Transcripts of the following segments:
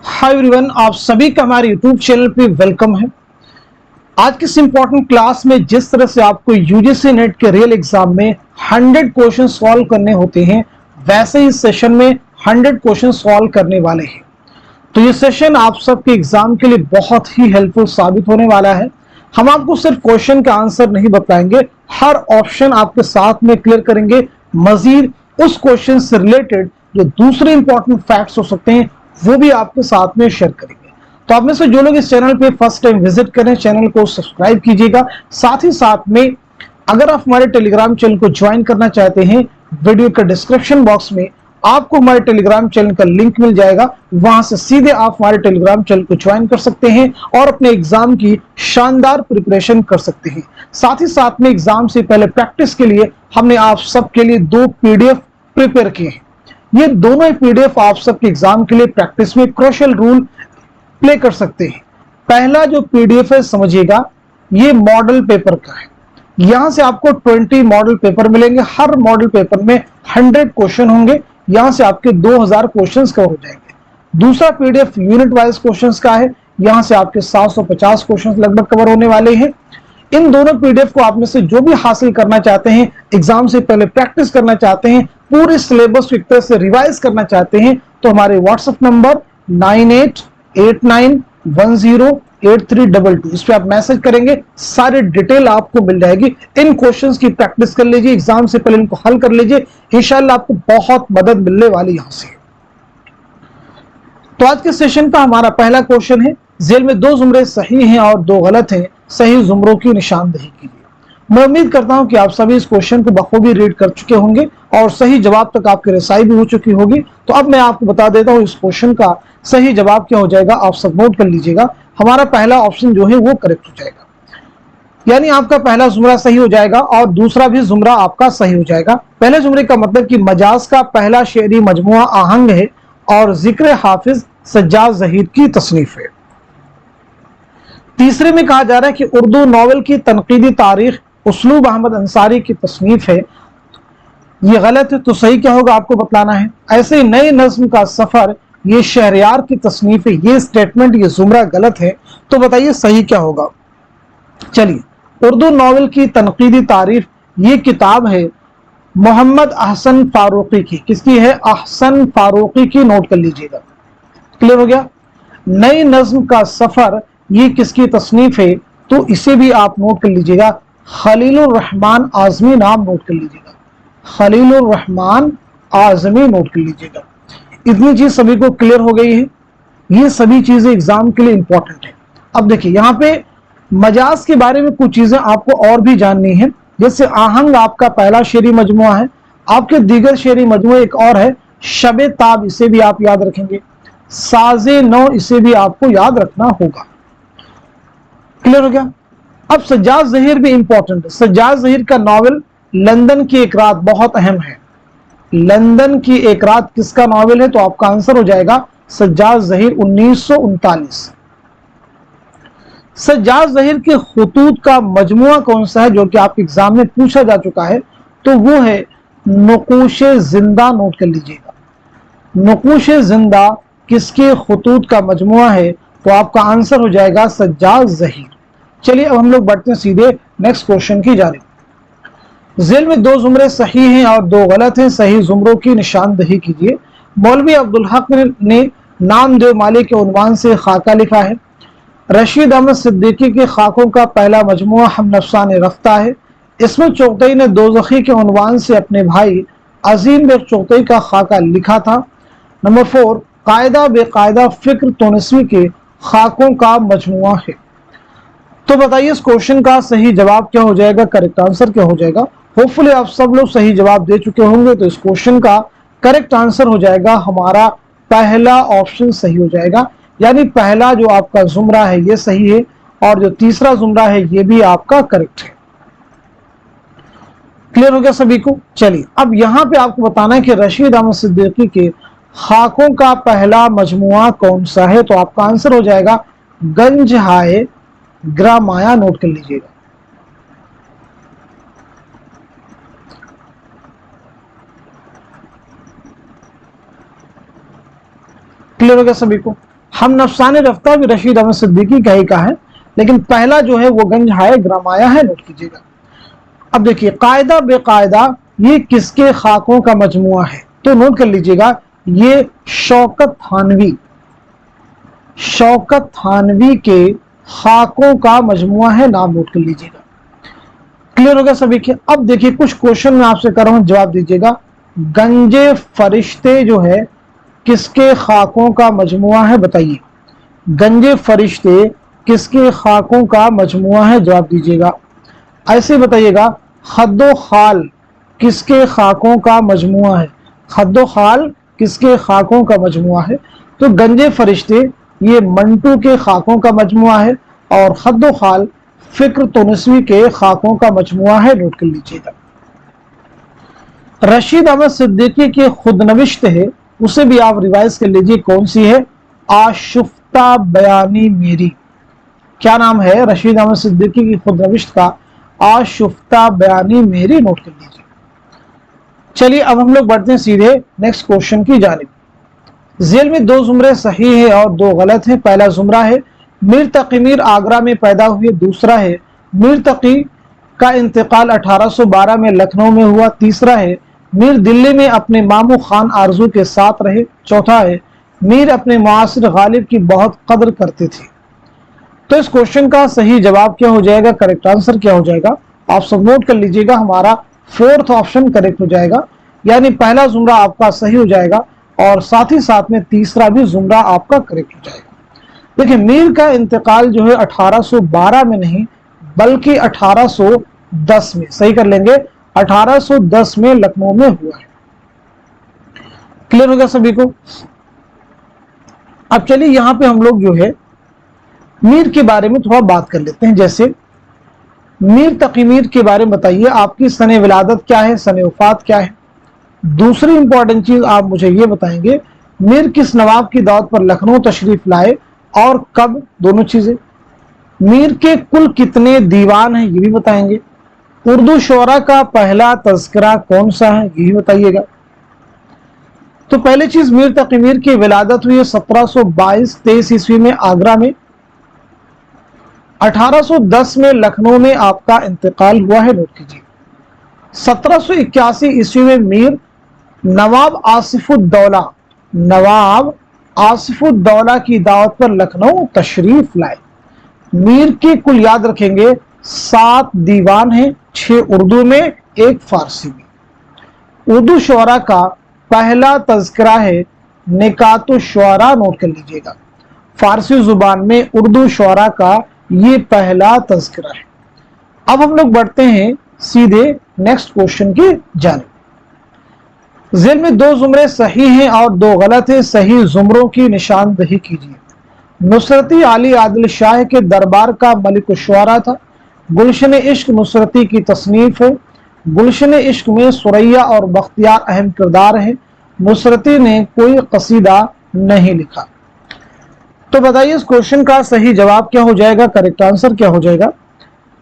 Hi everyone, आप सभी का हमारे यूट्यूब चैनल पे वेलकम है। आज की इस इंपॉर्टेंट क्लास में जिस तरह से आपको यूजीसी नेट के रियल एग्जाम में 100 क्वेश्चन सॉल्व करने होते हैं, वैसे ही सेशन में 100 क्वेश्चन सॉल्व करने वाले हैं। तो ये सेशन आप सबके एग्जाम के लिए बहुत ही हेल्पफुल साबित होने वाला है। हम आपको सिर्फ क्वेश्चन का आंसर नहीं बताएंगे, हर ऑप्शन आपके साथ में क्लियर करेंगे। मजीद उस क्वेश्चन से रिलेटेड जो दूसरे इंपॉर्टेंट फैक्ट्स हो सकते हैं वो भी आपके साथ में शेयर करेंगे। तो आप में से जो लोग इस चैनल पे फर्स्ट टाइम विजिट करें, चैनल को सब्सक्राइब कीजिएगा। साथ ही साथ में अगर आप हमारे टेलीग्राम चैनल को ज्वाइन करना चाहते हैं, वीडियो के डिस्क्रिप्शन बॉक्स में आपको हमारे टेलीग्राम चैनल का लिंक मिल जाएगा। वहां से सीधे आप हमारे टेलीग्राम चैनल को ज्वाइन कर सकते हैं और अपने एग्जाम की शानदार प्रिपरेशन कर सकते हैं। साथ ही साथ में एग्जाम से पहले प्रैक्टिस के लिए हमने आप सबके लिए 2 पीडीएफ प्रिपेयर किए हैं। ये दोनों पीडीएफ आप सबके एग्जाम के लिए प्रैक्टिस में क्रूशियल रोल प्ले कर सकते हैं। पहला जो पीडीएफ है समझिएगा, ये मॉडल पेपर का है। यहां से आपको 20 मॉडल पेपर मिलेंगे। हर मॉडल पेपर में 100 क्वेश्चन होंगे। यहां से आपके 2000 क्वेश्चंस कवर हो जाएंगे। दूसरा पीडीएफ यूनिट वाइज क्वेश्चंस का है। यहां से आपके 750 क्वेश्चंस लगभग कवर होने वाले हैं। इन दोनों पीडीएफ को आप में से जो भी हासिल करना चाहते हैं, एग्जाम से पहले प्रैक्टिस करना चाहते हैं, पूरे सिलेबस को एक तरह से रिवाइज करना चाहते हैं, तो हमारे व्हाट्सएप नंबर 9889108322 इस पे आप मैसेज करेंगे, सारे डिटेल आपको मिल जाएगी। इन क्वेश्चंस की प्रैक्टिस कर लीजिए, एग्जाम से पहले इनको हल कर लीजिए, इंशाल्लाह आपको बहुत मदद मिलने वाली यहां से। तो आज के सेशन का हमारा पहला क्वेश्चन है, जेल में 2 जुमरे सही हैं और 2 गलत हैं, सही जुमरों की निशानदेही कीजिए। मैं उम्मीद करता हूं कि आप सभी इस क्वेश्चन को बखूबी रीड कर चुके होंगे और सही जवाब तक आपकी रसाई भी हो चुकी होगी। तो अब मैं आपको बता देता हूं इस क्वेश्चन का सही जवाब क्या हो जाएगा। आप सब नोट कर लीजिएगा। हमारा पहला ऑप्शन जो है वो करेक्ट हो जाएगा, यानी आपका पहला जुमरा सही हो जाएगा और दूसरा भी जुमरा आपका सही हो जाएगा। पहले जुमरे का मतलब कि मजाज का पहला शेरी मजमुआ आहंग है और जिक्र हाफिज सज्जाद जहीर की तसनीफ है। तीसरे में कहा जा रहा है कि उर्दू नॉवल की तनकीदी तारीख उसलूब अहमद अंसारी की तसनीफ है। ये गलत है, तो सही क्या होगा आपको बतलाना है। ऐसे नए नज्म का सफर ये शहरयार की तसनीफ है। ये स्टेटमेंट, ये जुमरा गलत है, तो बताइए सही क्या होगा। चलिए, उर्दू नॉवल की तनकीदी तारीफ ये किताब है मोहम्मद अहसन फारूकी की। किसकी है? अहसन फारूकी की। नोट कर लीजिएगा। क्लियर हो गया। नई नज्म का सफर ये किसकी तसनीफ है? तो इसे भी आप नोट कर लीजिएगा, खलीलुर रहमान आजमी नाम नोट कर लीजिएगा। खलीलुर रहमान आजमी नोट कर लीजिएगा। इतनी चीज सभी को क्लियर हो गई है। ये सभी चीजें एग्जाम के लिए इंपॉर्टेंट है। अब देखिए, यहाँ पे मजाज के बारे में कुछ चीजें आपको और भी जाननी है। जैसे आहंग आपका पहला शेरी मजमुआ है। आपके दीगर शेरी मजमुए एक और है, शबे ताब, इसे भी आप याद रखेंगे। साजे नौ, इसे भी आपको याद रखना होगा। क्लियर हो गया। अब सज्जाद जहीर भी इंपॉर्टेंट है। सज्जाद जहीर का नॉवेल लंदन की एक रात बहुत अहम है। लंदन की एक रात किसका नॉवेल है? तो आपका आंसर हो जाएगा सज्जाद जहीर 1939। सज्जाद जहीर के खुतूत का मजमुआ कौन सा है जो कि आपके एग्जाम में पूछा जा चुका है? तो वो है नकूशे जिंदा। नोट कर लीजिएगा, नकूशे जिंदा किसके खुतूत का मजमुआ है? तो आपका आंसर हो जाएगा सज्जाद जहीर। चलिए, अब हम लोग बढ़ते हैं सीधे नेक्स्ट क्वेश्चन की जानिब। जेल में 2 जुमरे सही हैं और 2 गलत हैं, सही जुमरों की निशानदेही कीजिए। मौलवी अब्दुल हक ने नामदेव माली के उन्वान से खाका लिखा है। रशीद अहमद सिद्दीकी के खाकों का पहला मजमुआ हम नफसान रफ्ता है। इसमें चौकतई ने दोज़खी के उन्वान से अपने भाई अजीम बेग चौकतई का खाका लिखा था। नंबर 4, कायदा बेकायदा फिक्र तोनसवी के खाकों का मजमुआ है। तो बताइए इस क्वेश्चन का सही जवाब क्या हो जाएगा, करेक्ट आंसर क्या हो जाएगा। होपफुली आप सब लोग सही जवाब दे चुके होंगे। तो इस क्वेश्चन का करेक्ट आंसर हो जाएगा हमारा पहला ऑप्शन सही हो जाएगा, यानी पहला जो आपका जुमरा है ये सही है और जो तीसरा जुमरा है ये भी आपका करेक्ट है। क्लियर हो गया सभी को। चलिए, अब यहां पे आपको बताना है कि रशीद अहमद सिद्दीकी के खाकों का पहला मजमुआ कौन सा है? तो आपका आंसर हो जाएगा गंज हाय ग्रामाया। नोट कर लीजिएगा। क्लियर हो गया सभी को। हम नफसाने रफ्ता भी रशीद अहमद सिद्दीकी का ही का है, लेकिन पहला जो है वो गंज हाय ग्रामाया है, नोट कीजिएगा। अब देखिए कायदा बेकायदा ये किसके खाकों का मजमुआ है, तो नोट कर लीजिएगा ये शौकत थानवी के खाकों का मजमुआ है, नाम नोट कर लीजिएगा। क्लियर हो गया सभी के। अब देखिए कुछ क्वेश्चन मैं आपसे कर रहा हूं, जवाब दीजिएगा। गंजे फरिश्ते जो है किसके खाकों का मजमुआ है, बताइए। गंजे फरिश्ते किसके खाकों का मजमुआ है, जवाब दीजिएगा। ऐसे बताइएगा खद्दो खाल किसके खाकों का मजमुआ है, खद्दो खाल किसके खाकों का मजमुआ है, तो गंजे फरिश्ते ये मंटू के खाकों का मजमुआ है और खद्दो खाल फिक्र तुनसवी के खाकों का मजमुआ है, नोट कर लीजिएगा। रशीद अहमद सिद्दीकी की खुदनविश्त है, उसे भी आप रिवाइज कर लीजिए, कौन सी है, आशुफ्ता बयानी मेरी। क्या नाम है रशीद अहमद सिद्दीकी की खुदनविश्त का, आशुफ्ता बयानी मेरी, नोट कर लीजिए। चलिए अब हम लोग बढ़ते हैं सीधे नेक्स्ट क्वेश्चन की जानिब। जेल में 2 जुमरे सही है और 2 गलत हैं। पहला जुमरा है मीर तकी मीर आगरा में पैदा हुए, दूसरा है मीर तकी का इंतकाल 1812 में लखनऊ में हुआ, तीसरा है मीर दिल्ली में अपने मामू खान आरजू के साथ रहे, चौथा है मीर अपने मुआसिर गालिब की बहुत कदर करते थे। तो इस क्वेश्चन का सही जवाब क्या हो जाएगा, करेक्ट आंसर क्या हो जाएगा, आप सब नोट कर लीजिएगा। हमारा 4th ऑप्शन करेक्ट हो जाएगा, यानी पहला जुमरा आपका सही हो जाएगा और साथ ही साथ में तीसरा भी जुमरा आपका करेक्ट हो जाएगा। देखिए मीर का इंतकाल जो है 1812 में नहीं बल्कि 1810 में, सही कर लेंगे, 1810 में लखनऊ में हुआ है। क्लियर हो गया सभी को। अब चलिए यहां पे हम लोग जो है मीर के बारे में थोड़ा बात कर लेते हैं। जैसे मीर तकी मीर के बारे में बताइए, आपकी सने विलादत क्या है, सने वफात क्या है। दूसरी इंपॉर्टेंट चीज आप मुझे ये बताएंगे मीर किस नवाब की दावत पर लखनऊ तशरीफ लाए और कब, दोनों चीजें। मीर के कुल कितने दीवान हैं ये भी बताएंगे। उर्दू शोरा का पहला तज़किरा कौन सा है ये भी बताइएगा। तो पहली चीज मीर तकी मीर की विलादत हुई 1722-23 ईस्वी में आगरा में, 1810 में लखनऊ में आपका इंतकाल हुआ है, नोट कीजिए। 1781 ईस्वी में मीर नवाब आसिफुद्दौला की दावत पर लखनऊ तशरीफ लाए। मीर के कुल याद रखेंगे 7 दीवान हैं, 6 उर्दू में 1 फारसी में। उर्दू शुअरा का पहला तज़किरा है निकातु शुअरा, नोट कर लीजिएगा। फारसी जुबान में उर्दू शुअरा का ये पहला तज़किरा है। अब हम लोग बढ़ते हैं सीधे नेक्स्ट क्वेश्चन की जानिब। जेल में 2 जुमरे सही हैं और 2 गलत हैं, सही जुमरों की निशानदही कीजिए। नुसरती अली आदिल शाह के दरबार का मलिक शुअरा था। गुलशन इश्क नुसरती की तसनीफ है। गुलशन इश्क में सुरैया और बख्तियार अहम किरदार हैं। नुसरती ने कोई कसीदा नहीं लिखा। तो बताइए इस क्वेश्चन का सही जवाब क्या हो जाएगा, करेक्ट आंसर क्या हो जाएगा।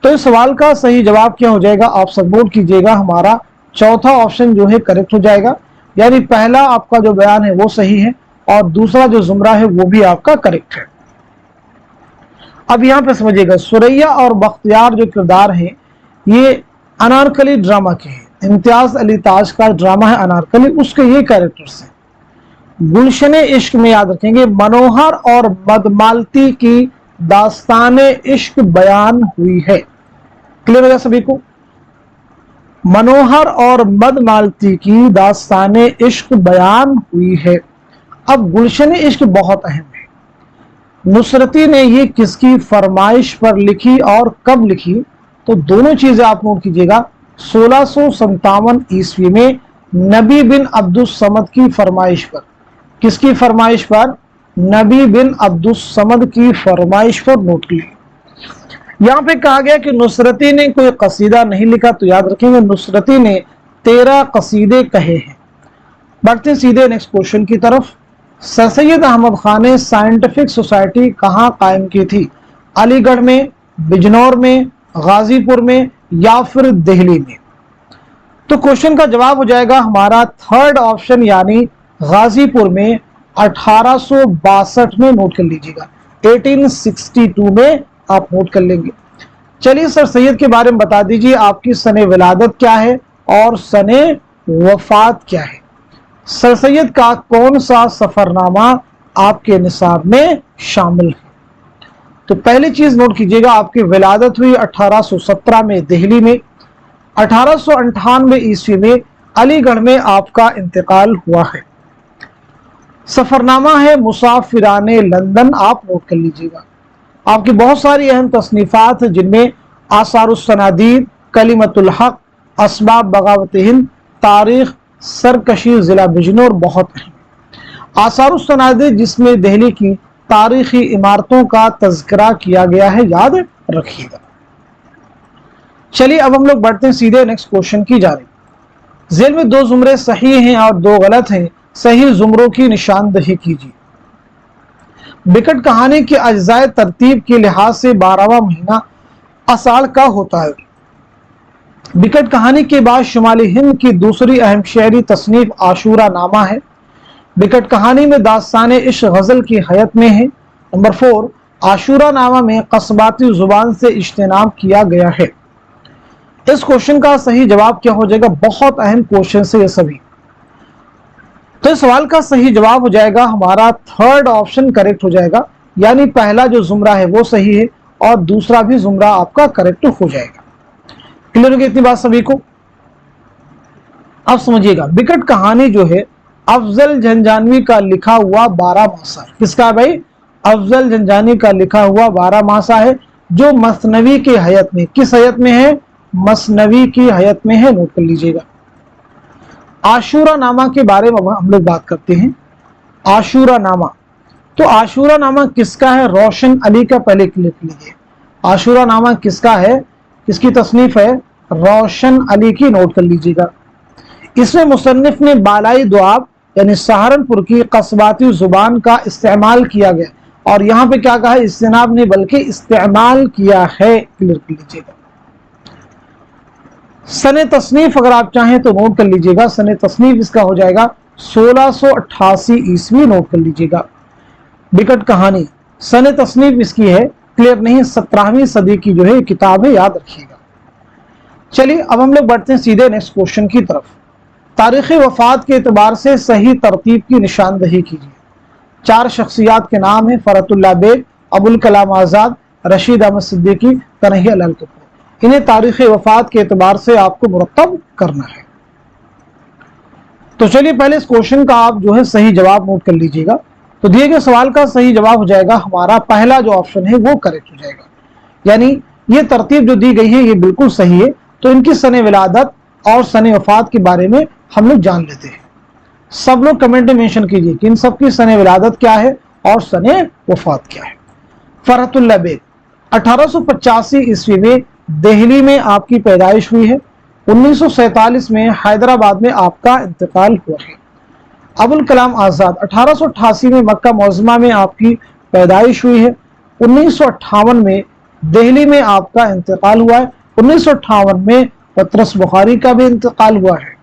तो इस सवाल का सही जवाब क्या हो जाएगा, आप सब नोट कीजिएगा। हमारा चौथा ऑप्शन जो है करेक्ट हो जाएगा, यानी पहला आपका जो बयान है वो सही है और दूसरा जो जुमरा है वो भी आपका करेक्ट है। अब यहां पे समझिएगा सुरैया और बख्तियार जो किरदार हैं ये अनारकली ड्रामा के हैं। इम्तियाज अली ताज का ड्रामा है अनारकली, उसके ये कैरेक्टर्स हैं। गुलशन इश्क में याद रखेंगे मनोहर और मदमालती की दास्ताने इश्क बयान हुई है। क्लियर हो गया सभी को। मनोहर और मदमालती की दास्ताने इश्क बयान हुई है। अब गुलशन इश्क बहुत अहम है। नुसरती ने ये किसकी फरमाइश पर लिखी और कब लिखी, तो दोनों चीजें आप नोट कीजिएगा। 1657 ईस्वी में नबी बिन अब्दुस समद की फरमाइश पर। किसकी फरमाइश पर, नबी बिन अब्दुस समद की फरमाइश पर, नोट कीजिए। यहां पे कहा गया कि नुसरती ने कोई कसीदा नहीं लिखा, तो याद रखेंगे नुसरती ने 13 कसीदे कहे हैं। बढ़ते सीधे नेक्स्ट क्वेश्चन की तरफ। सर सैयद अहमद खान ने साइंटिफिक सोसाइटी कहां कायम की थी, अलीगढ़ में, बिजनौर में, गाजीपुर में या फिर दिल्ली में। तो क्वेश्चन का जवाब हो जाएगा हमारा 3rd ऑप्शन, यानी गाजीपुर में 1862 में नोट कर लीजिएगा, 1862 में आप नोट कर लेंगे। चलिए सर सैयद के बारे में बता दीजिए, आपकी सने विलादत क्या है और सने वफात क्या है। सर सैयद का कौन सा सफरनामा आपके निसाब में शामिल है? तो पहली चीज नोट कीजिएगा, आपकी विलादत हुई 1817 में दिल्ली में, 1898 ईस्वी में अलीगढ़ में आपका इंतकाल हुआ है। सफरनामा है मुसाफिराने लंदन, आप नोट कर लीजिएगा। आपकी बहुत सारी अहम तसनीफात हैं जिनमें आसारुस्सनादीद, कलिमतुल हक, असबाब बगावत हिंद, तारीख, सरकशी जिला बिजनौर बहुत हैं। आसारुस्सनादीद जिसमें दिल्ली की तारीखी इमारतों का तज़किरा किया गया है, याद रखिएगा। चलिए अब हम लोग बढ़ते हैं सीधे नेक्स्ट क्वेश्चन की जानिब। जेल में 2 जुमरे सही हैं और 2 गलत हैं, सही जुमरों की निशानदही कीजिए। बिकट कहानी के अज्जाए तरतीब के लिहाज से 12वां महीना असाड़ का होता है। बिकट कहानी के बाद शुमाली हिंद की दूसरी अहम शहरी तसनीफ आशूरा नामा है। बिकट कहानी में दास्तान इश्क गजल की हयत में है। नंबर 4, आशूरा नामा में कस्बाती जुबान से इज्तिनाब किया गया है। इस क्वेश्चन का सही जवाब क्या हो जाएगा? बहुत अहम क्वेश्चन है ये सभी। तो इस सवाल का सही जवाब हो जाएगा हमारा 3rd ऑप्शन करेक्ट हो जाएगा, यानी पहला जो जुमरा है वो सही है और दूसरा भी जुमरा आपका करेक्ट हो जाएगा। क्लियर हो गई इतनी बात सभी को? अब समझिएगा, बिकट कहानी जो है अफजल झंझानवी का लिखा हुआ 12 मासा है। किसका भाई? अफजल झंझानी का लिखा हुआ 12 मासा है, जो मसनवी की हयत में, किस हयत में है? मसनवी की हयत में है, नोट कर लीजिएगा। आशूरा नामा के बारे में हम लोग बात करते हैं। आशूरा नामा, तो आशूरा नामा किसका है? रोशन अली का, पहले क्लिक लीजिए। आशूरा नामा किसका है? किसकी तसनीफ है? रोशन अली की, नोट कर लीजिएगा। इसमें मुसन्निफ ने बालाई दुआब यानी सहारनपुर की कस्बाती जुबान का इस्तेमाल किया गया, और यहाँ पे क्या कहा है? इज्तिनाब ने बल्कि इस्तेमाल किया है, क्लियर कर लीजिएगा। सने तसनीफ अगर आप चाहें तो नोट कर लीजिएगा, सने तसनीफ इसका हो जाएगा 1688 ईस्वी, नोट कर लीजिएगा। बिकट कहानी सने तसनीफ इसकी है, क्लियर नहीं, 17वीं सदी की जो है किताब है, याद रखिएगा। चलिए अब हम लोग बढ़ते हैं सीधे नेक्स्ट क्वेश्चन की तरफ। तारीख वफात के एतबार से सही तरतीब की निशानदही कीजिए। 4 शख्सियात के नाम है, फरतुल्लाह बेग, अबुल कलाम आज़ाद, रशीद अहमद सिद्दीकी, कन्हैया लाल कपूर। इन्हें तारीख वफात के एतबार से आपको मुरतब करना है। तो चलिए पहले इस क्वेश्चन का आप जो है सही जवाब नोट कर लीजिएगा। तो दिए गए सवाल का सही जवाब हो जाएगा हमारा पहला जो ऑप्शन है वो करेक्ट हो जाएगा, यानी ये तरतीब जो दी गई है ये बिल्कुल सही है। तो इनकी सने विलादत और सने वफात के बारे में हम लोग जान लेते हैं। सब लोग कमेंट में मेंशन कीजिए कि इन सबकी सने विलादत क्या है और सने वफात क्या है। फरहतुल्लाह बेग 1885 ईस्वी में दिल्ली में आपकी पैदाइश हुई है। 1947 में हैदराबाद में आपका इंतकाल हुआ है। अबुल कलाम आज़ाद 1888 में मक्का मुअज़्ज़मा में आपकी पैदाइश हुई है। 1958 में दिल्ली में आपका इंतकाल हुआ है। 1958 में पतरस बुखारी का भी इंतकाल हुआ है।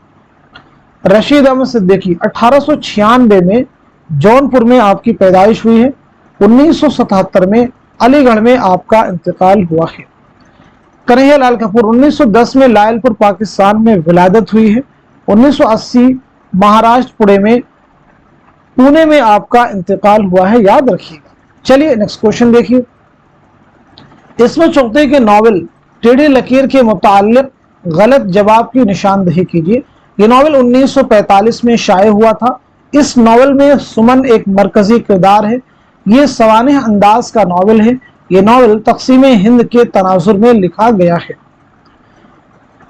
रशीद अहमद सिद्दीकी 1896 में जौनपुर में आपकी पैदाइश हुई है। 1977 में अलीगढ़ में आपका इंतकाल हुआ है। कन्हैया लाल कपूर 1910 में लायलपुर पाकिस्तान में विलादत हुई है। 1980 महाराष्ट्र पुणे में आपका इंतकाल हुआ है, याद रखिएगा। चलिए नेक्स्ट क्वेश्चन देखिए। इसमें चौथे के नॉवल टेढ़ी लकीर के मुताल्लिक गलत जवाब की निशानदही कीजिए। ये नॉवल 1945 में शाये हुआ था। इस नॉवल में सुमन एक मरकजी किरदार है। ये सवानह अंदाज का नॉवल है। ये नॉवल तक़सीम हिंद के तनाजुर में लिखा गया है।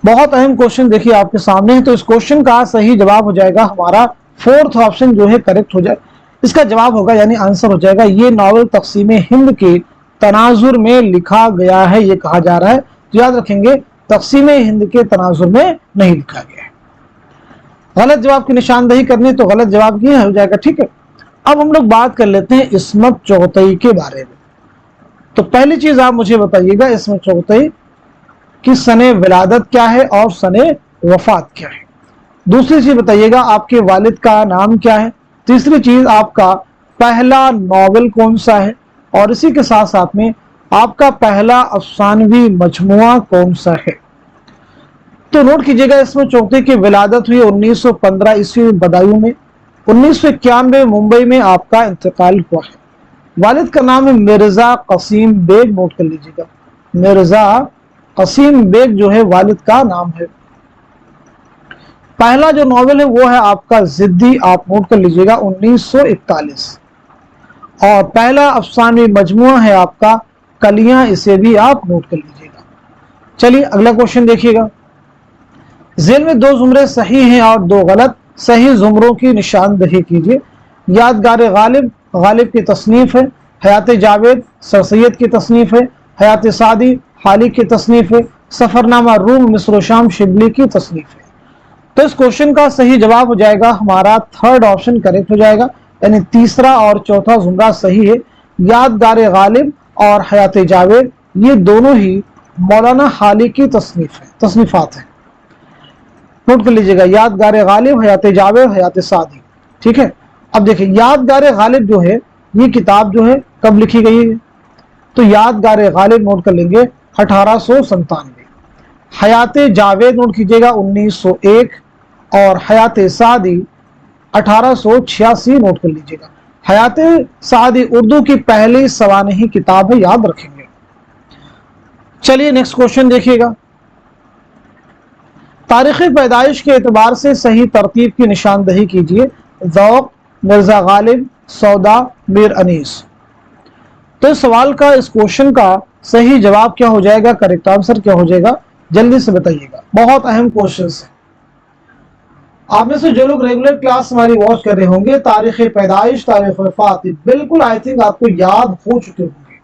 बहुत अहम क्वेश्चन देखिए आपके सामने है। तो इस क्वेश्चन का सही जवाब हो जाएगा हमारा 4th ऑप्शन जो है करेक्ट हो जाए। इसका जवाब होगा यानी आंसर हो जाएगा ये नॉवल तक़सीम हिंद के तनाजुर में लिखा गया है, ये कहा जा रहा है। तो याद रखेंगे तक़सीम हिंद के तनाजुर में नहीं लिखा गया है। गलत जवाब की निशानदही करनी तो गलत जवाब ये हो जाएगा, ठीक है। अब हम लोग बात कर लेते हैं इस्मत चौगतई के बारे में। तो पहली चीज आप मुझे बताइएगा इस्मत चौगतई की सने विलादत क्या है और सने वफात क्या है। दूसरी चीज बताइएगा आपके वालिद का नाम क्या है तीसरी चीज आपका पहला नॉवेल कौन सा है, और इसी के साथ साथ में आपका पहला अफसानवी मजमुआ कौन सा है। तो नोट कीजिएगा, इसमें चौथे की विलादत हुई 1915 ईस्वी में बदायूं में, 1991 मुंबई में आपका इंतकाल हुआ है। वालिद का नाम है मिर्जा कसीम बेग, नोट कर लीजिएगा, मिर्जा कसीम बेग जो है वालिद का नाम है। पहला जो नॉवेल है वो है आपका जिद्दी, आप नोट कर लीजिएगा 1941, और पहला अफसानवी मजमुआ है आपका कलियां, इसे भी आप नोट कर लीजिएगा। चलिए अगला क्वेश्चन देखिएगा। जेल में दो जुमरे सही हैं और दो गलत, सही जुमरों की निशानदही कीजिए। यादगार गालिब, गालिब की तसनीफ है। हयात जावेद, सर सैयद की तसनीफ है। हयात सादी, हाली की तसनीफ है। सफरनामा रूम, मिस्र शाम, शिबली की तसनीफ है। तो इस क्वेश्चन का सही जवाब हो जाएगा हमारा थर्ड ऑप्शन करेक्ट हो जाएगा, यानी तीसरा और चौथा जुमरा सही है। यादगार गालिब और हयात जावेद ये दोनों ही मौलाना हाली की तसनीफात है। नोट कर लीजिएगा, यादगार गालिब, हयात जावेद, हयात सादी। ठीक है, अब देखिए यादगार गालिब जो है ये किताब जो है कब लिखी गई है, तो यादगार गालिब नोट कर लेंगे 1897। हयात जावेद नोट कीजिएगा 1901, और हयात सादी 1886 नोट कर लीजिएगा। हयात सादी उर्दू की पहली सवानही किताब है, याद रखेंगे। चलिए नेक्स्ट क्वेश्चन देखिएगा। तारीख पैदाइश के एतबार से सही तरतीब की निशानदही कीजिए। ज़ौक़, मिर्जा गालिब, सौदा, मीर अनीस। तो इस सवाल का, इस क्वेश्चन का सही जवाब क्या हो जाएगा, करेक्ट आंसर क्या हो जाएगा, जल्दी से बताइएगा। बहुत अहम क्वेश्चन है। आप में से जो लोग रेगुलर क्लास हमारी वॉच कर रहे होंगे, तारीख पैदाइश, तारीख वफात बिल्कुल आई थिंक आपको याद हो चुके होंगे।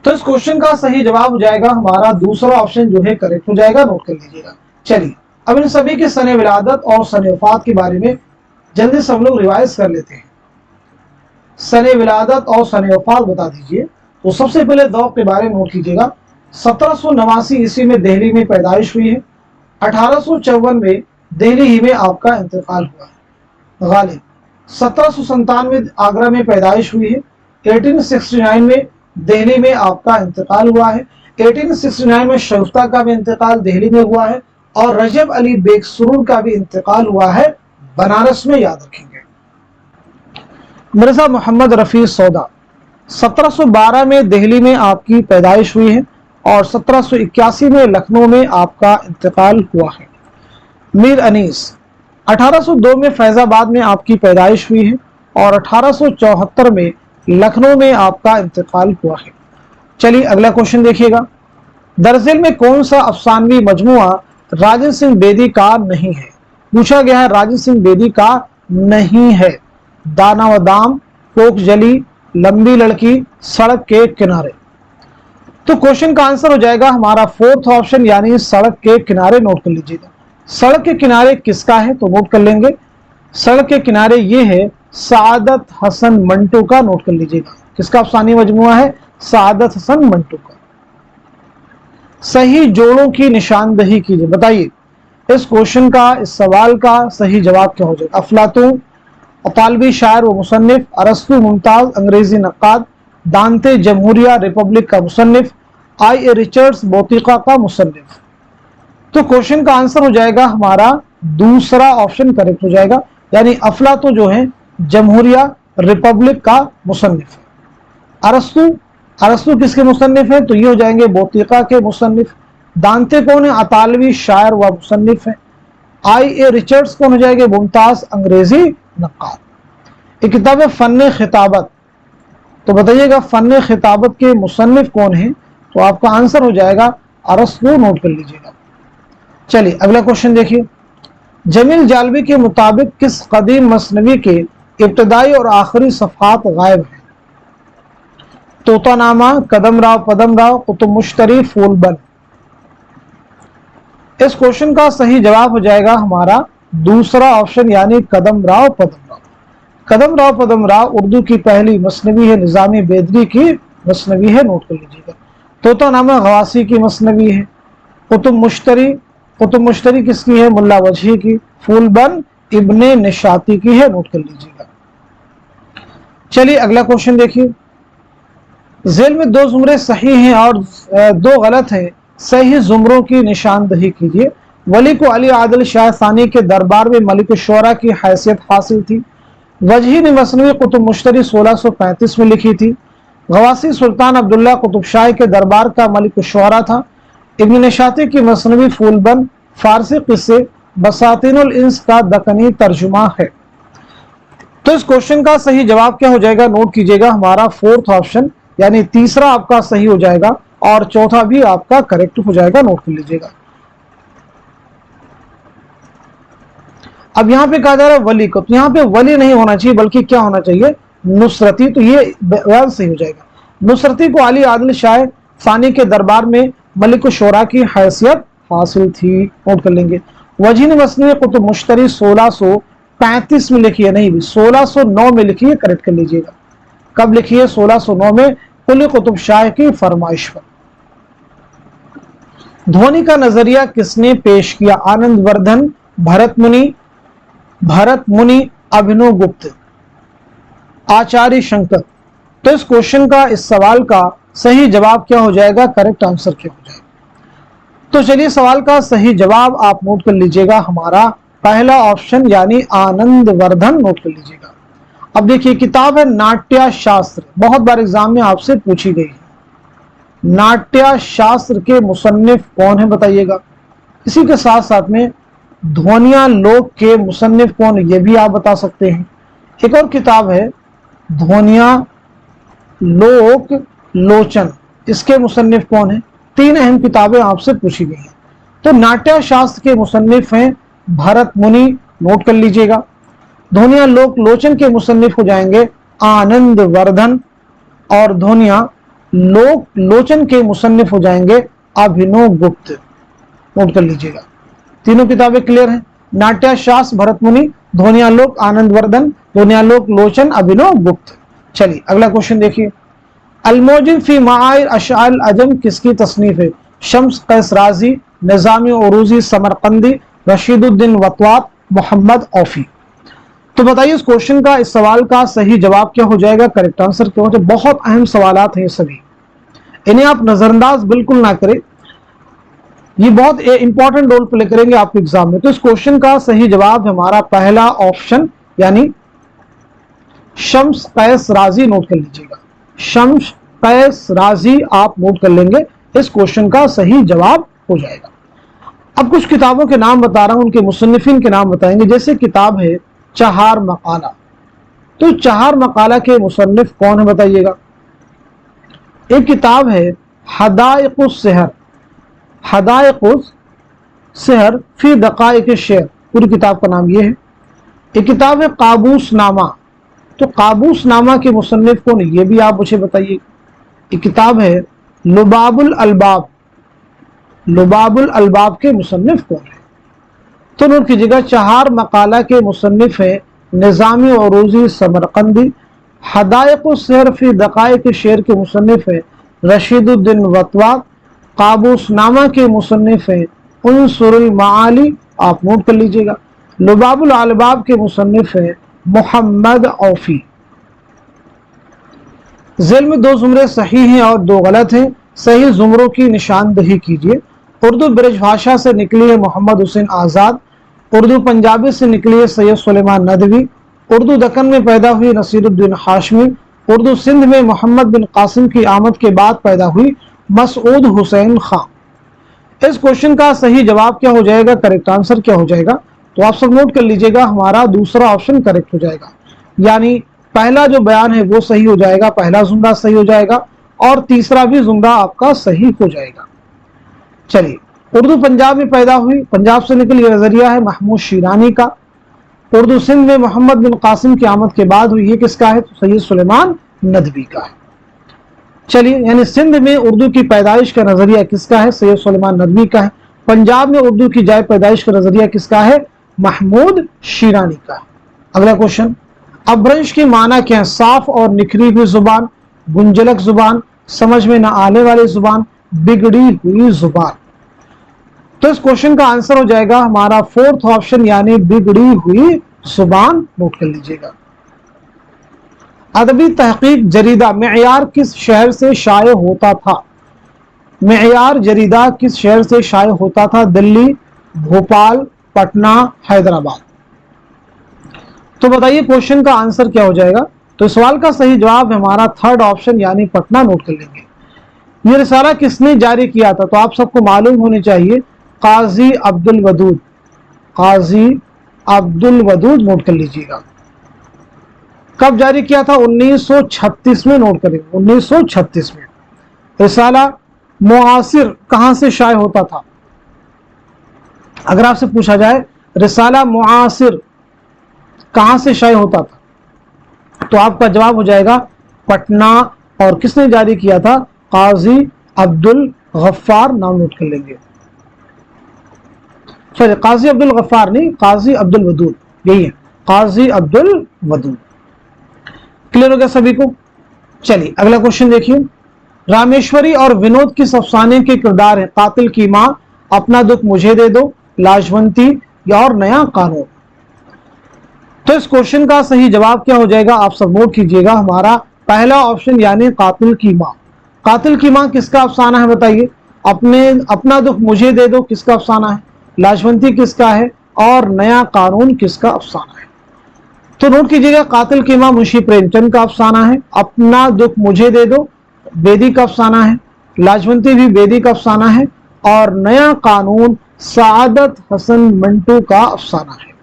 तो इस क्वेश्चन का सही जवाब हो जाएगा हमारा दूसरा ऑप्शन जो है करेक्ट हो जाएगा, नोट कर लीजिएगा। चलिए अब इन सभी के सने विलादत और सने वफात के बारे में जल्दी से हम लोग रिवाइज कर लेते हैं। सने विलादत और सने वफात बता दीजिए। तो सबसे पहले ज़ौक़ के बारे में नोट कीजिएगा। 1789 ईस्वी में दिल्ली में पैदाइश हुई है। 1854 में दिल्ली ही में आपका इंतकाल हुआ है। गालिब 1797 में आगरा में पैदाइश हुई है। 1869 में दिल्ली में आपका इंतकाल हुआ है। 1869 में शगुफ्ता का भी इंतकाल दिल्ली में हुआ है, और रजब अली बेग सुरूर का भी इंतकाल हुआ है बनारस में, याद रखेंगे। मिर्जा मोहम्मद रफी सौदा 1712 में दिल्ली में आपकी पैदाइश हुई है, और 1781 में लखनऊ में आपका इंतकाल हुआ है। मीर अनीस 1802 में फैजाबाद में आपकी पैदाइश हुई है, और 1874 में लखनऊ में आपका इंतकाल हुआ है। चलिए अगला क्वेश्चन देखिएगा। दरअसल में कौन सा अफसानवी मजमुआ राजन सिंह बेदी का नहीं है, पूछा गया है। राजन सिंह बेदी का नहीं है। दाना व दाम, कोक जली, लंबी लड़की, सड़क के किनारे। तो क्वेश्चन का आंसर हो जाएगा हमारा फोर्थ ऑप्शन, यानी सड़क के किनारे, नोट कर लीजिएगा। सड़क के किनारे किसका है, तो नोट कर लेंगे। सड़क के किनारे ये है सादत हसन मंटू का, नोट कर लीजिएगा। किसका अफसानी मजमुआ है, सादत हसन मंटू का। सही जोड़ों की निशानदही कीजिए। बताइए इस क्वेश्चन का, इस सवाल का सही जवाब क्या हो जाएगा। अफलातून अतालवी शायर व मुसन्निफ, अरस्तु मुमताज अंग्रेजी नक्काद, दांते जमहूरिया रिपब्लिक का मुसन्निफ, आई ए रिचर्ड्स बोतिका का मुसन्निफ। तो क्वेश्चन का आंसर हो जाएगा हमारा दूसरा ऑप्शन करेक्ट हो जाएगा, यानी अफलातून जो है जमहूरिया रिपब्लिक का मुसन्निफ है। अरस्तु किसके मुसन्निफ है, तो ये हो जाएंगे बोतिका के मुसन्निफ। दांते कौन है, अतालवी शायर व मुसन्निफ है। आई ए रिचर्ड्स कौन हो जाएंगे, मुमताज अंग्रेजी नक्काद। एक किताब है फन खिताबत, तो बताइएगा फन खिताबत के मुसन्निफ कौन है, तो आपका आंसर हो जाएगा अरस्तु, नोट कर लीजिएगा। चलिए अगला क्वेश्चन देखिए। जमील जालवी के मुताबिक किस कदीम मसनवी के इब्तदाई और आखिरी सफ़हात गायब हैं। तोतानामा, कदम राव पदम राव, कुतुब मुश्तरी, फूलबन। इस क्वेश्चन का सही जवाब हो जाएगा हमारा दूसरा ऑप्शन, यानी कदम राव पदम राव। कदम राव पदम राव उर्दू की पहली मसनवी है, निजामी बेदरी की मसनवी है, नोट कर लीजिएगा। तोतानामा गवासी की मसनवी है। कुतुब मुश्तरी किसकी है, मुल्ला वजही की। फूलबन इब्ने निशाती की है, नोट कर लीजिएगा। चलिए अगला क्वेश्चन देखिए। झेल में 2 जुमरे सही हैं और 2 गलत हैं, सही जुमरों की निशानदही कीजिए। वली को अली आदिल शाह सानी के दरबार में मलिक शोरा की हैसियत हासिल थी। वजही ने मसनवी कुतुब मुश्तरी 1635 में लिखी थी। गवासी सुल्तान अब्दुल्ला कुतुब शाह के दरबार का मलिक शोरा था। इब्न निशाती की मसनवी फूलबंद फारसी किस्से बसातिनुल इंस का दकनी तर्जुमा है। तो इस क्वेश्चन का सही जवाब क्या हो जाएगा, नोट कीजिएगा, हमारा 4th ऑप्शन यानी तीसरा आपका सही हो जाएगा और चौथा भी आपका करेक्ट हो जाएगा, नोट कर लीजिएगा। अब यहां पे कहा जा रहा है वली को, तो यहां पे वली नहीं होना चाहिए बल्कि क्या होना चाहिए, नुसरती, तो ये बयान सही हो जाएगा। नुसरती को अली आदिल शाह सानी के दरबार में मलिक शोरा की हैसियत हासिल थी, नोट कर लेंगे। वजीह ने मसनवी कुतुब मुश्तरी 1635 में लिखी है, नहीं 1609 में लिखी है, करेक्ट कर लीजिएगा। कब लिखी है, 1609 में, कुली कुतुब शाह की फरमाइश पर। ध्वनि का नजरिया किसने पेश किया, आनंद वर्धन, भरत मुनि, अभिनव गुप्त, आचार्य शंकर। तो इस क्वेश्चन का, इस सवाल का सही जवाब क्या हो जाएगा, करेक्ट आंसर क्या हो जाएगा। तो चलिए सवाल का सही जवाब आप नोट कर लीजिएगा, हमारा पहला ऑप्शन यानी आनंद वर्धन, नोट कर लीजिएगा। अब देखिए किताब है नाट्य शास्त्र, बहुत बार एग्जाम में आपसे पूछी गई है। नाट्य शास्त्र के मुसन्निफ कौन है बताइएगा। इसी के साथ साथ में ध्वनिया लोक के मुसन्निफ कौन, ये भी आप बता सकते हैं। एक और किताब है ध्वनिया लोक लोचन, इसके मुसन्निफ कौन है। 3 अहम किताबें आपसे पूछी गई हैं। तो नाट्य शास्त्र के मुसन्निफ हैं भरत मुनि, नोट कर लीजिएगा। ध्वनिया लोक लोचन के मुसन्निफ हो जाएंगे आनंद वर्धन, और ध्वनिया लोक लोचन के मुसन्निफ हो जाएंगे अभिनव गुप्त, नोट कर लीजिएगा। तीनों किताबें क्लियर हैं, नाट्य शास्त्र भरत मुनि, ध्वनिया लोक आनंद वर्धन, ध्वनिया लोक लोचन अभिनव गुप्त। चलिए अगला क्वेश्चन देखिए। अलमोजिन फी माआइर अशआर अजम किसकी तसनीफ है, शम्स कैस राजी, निजामी उरूजी समरकंदी, रशीदुद्दीन वतवात, मोहम्मद औफी। तो बताइए इस क्वेश्चन का, इस सवाल का सही जवाब क्या हो जाएगा, करेक्ट आंसर क्या हो जाएगा। बहुत अहम सवालात हैं सभी, इन्हें आप नजरअंदाज बिल्कुल ना करें, ये बहुत इंपॉर्टेंट रोल प्ले करेंगे आपके एग्जाम में। तो इस क्वेश्चन का सही जवाब हमारा पहला ऑप्शन यानी शम्स कैस राजी, नोट कर लीजिएगा। शम्स कैस राजी आप नोट कर लेंगे, इस क्वेश्चन का सही जवाब हो जाएगा। अब कुछ किताबों के नाम बता रहा हूं, उनके मुसन्निफिन के नाम बताएंगे। जैसे किताब है चहार मकाला, तो चहार मकाला के मुसन्निफ कौन है बताइएगा। एक किताब है हदाइकुस सहर, हदाइकुस सहर फी दकाइक शेर, पूरी किताब का नाम ये है। एक किताब है काबूस नामा, तो काबूस नामा के मुसन्निफ कौन है, ये भी आप मुझे बताइए। एक किताब है लुबाबुल अलबाब, लुबाबुल अलबाब के मुसन्निफ कौन है। तो नोट कीजिएगा, चहार मकाला के मुसन्निफ है निजामी उरूजी समरकंदी, हदाइकुस सहर फी दकाइक शेर के मुसन्निफ है रशीदुद्दीन वतवात, काबूसनामा के मुसन्निफ हैं उनसुरुल माआली, आप नोट कर लीजिएगा। लुबाबुल अलबाब के मुसन्निफ हैं मोहम्मद औफी। झेल में 2 जुमरे सही हैं और 2 गलत हैं, सही जुमरों की निशानदही कीजिए। उर्दू ब्रज भाषा से निकली है मोहम्मद हुसैन आज़ाद, उर्दू पंजाबी से निकली है सैयद सुलेमान नदवी, उर्दू दक्कन में पैदा हुई नसीरुद्दीन हाशमी, उर्दू सिंध में मोहम्मद बिन कासिम की आमद के बाद पैदा हुई मसऊद हुसैन खान। इस क्वेश्चन का सही जवाब क्या हो जाएगा, करेक्ट आंसर क्या हो जाएगा, तो आप सब नोट कर लीजिएगा, हमारा दूसरा ऑप्शन करेक्ट हो जाएगा। यानी पहला जो बयान है वो सही हो जाएगा, पहला जुमरा सही हो जाएगा और तीसरा भी जुमरा आपका सही हो जाएगा। चलिए, उर्दू पंजाब में पैदा हुई, पंजाब से निकली, नजरिया है महमूद शिरानी का। उर्दू सिंध में मोहम्मद बिन कासिम की आमद के बाद हुई, ये किसका है, तो सैयद सुलेमान नदवी का है। चलिए, यानी सिंध में उर्दू की पैदाइश का नजरिया किसका है, सैयद सुलेमान नदवी का है। पंजाब में उर्दू की जाए पैदाइश का नजरिया किसका है, महमूद शिरानी का है। अगला क्वेश्चन, अब्रंश की माना क्या है, साफ और निखरी हुई जुबान, गुंजलक जुबान, समझ में न आने वाली जुबान, बिगड़ी हुई जुबान। तो इस क्वेश्चन का आंसर हो जाएगा हमारा 4th ऑप्शन यानी बिगड़ी हुई जुबान नोट कर लीजिएगा। अदबी तहकीक जरीदा मेयार किस शहर से शाये होता था? मेयार जरीदा किस शहर से शाये होता था? दिल्ली, भोपाल, पटना, हैदराबाद। तो बताइए क्वेश्चन का आंसर क्या हो जाएगा? तो सवाल का सही जवाब हमारा थर्ड ऑप्शन यानी पटना नोट कर लेंगे। ये रिसाला किसने जारी किया था? तो आप सबको मालूम होनी चाहिए, काजी अब्दुल वदूद। काजी अब्दुल वदूद नोट कर लीजिएगा। कब जारी किया था? 1936 में नोट करेंगे, 1936 में। रिसाला मुआसिर कहां से शाये होता था? अगर आपसे पूछा जाए रिसाला मुआसिर कहां से शाये होता था, तो आपका जवाब हो जाएगा पटना। और किसने जारी किया था? काजी अब्दुल गफ्फार, नाम नोट कर लेंगे। सॉरी, काजी अब्दुल गफ्फार नहीं, काजी अब्दुल वदूद, यही है, काजी अब्दुल वदूद। क्लियर हो गया सभी को? चलिए अगला क्वेश्चन देखिए। रामेश्वरी और विनोद किस अफसाने के किरदार हैं? कातिल की मां, अपना दुख मुझे दे दो, लाजवंती या और नया कानून। तो इस क्वेश्चन का सही जवाब क्या हो जाएगा? आप सब नोट कीजिएगा, हमारा पहला ऑप्शन यानी कातिल की मां। कातिल की मां किसका अफसाना है बताइए? अपना दुख मुझे दे दो किसका अफसाना है? लाजवंती किसका है? और नया कानून किसका अफसाना है? तो नोट कीजिएगा, कातिल की मां मुंशी प्रेमचंद का अफसाना है, अपना दुख मुझे दे दो बेदी का अफसाना है, लाजवंती भी बेदी का अफसाना है, और नया कानून सादत हसन मंटू का अफसाना है।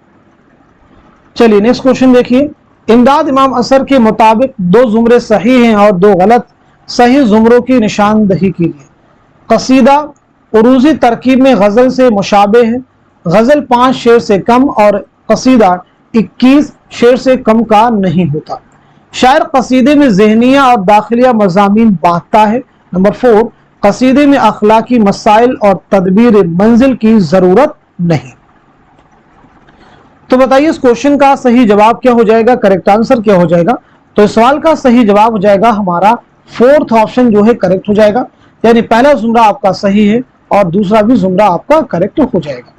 चलिए नेक्स्ट क्वेश्चन देखिए। इमदाद इमाम असर के मुताबिक दो जुमरे सही हैं और दो गलत, सही जुमरों की निशानदही कीजिए। कसीदा उरूजी तरकीब में गजल से मुशाबे है, गजल 5 शेर से कम और कसीदा 21 शेर से कम का नहीं होता। शायर कसीदे में ज़हनिया और दाखिलिया मज़ामीन बांटता है। नंबर 4, कसीदे में अखलाकी मसाइल और तदबीर मंजिल की जरूरत नहीं। तो बताइए इस क्वेश्चन का सही जवाब क्या हो जाएगा? करेक्ट आंसर क्या हो जाएगा? तो इस सवाल का सही जवाब हो जाएगा हमारा फोर्थ ऑप्शन जो है करेक्ट हो जाएगा, यानी पहला जुमरा आपका सही है और दूसरा भी जुमरा आपका करेक्ट हो जाएगा।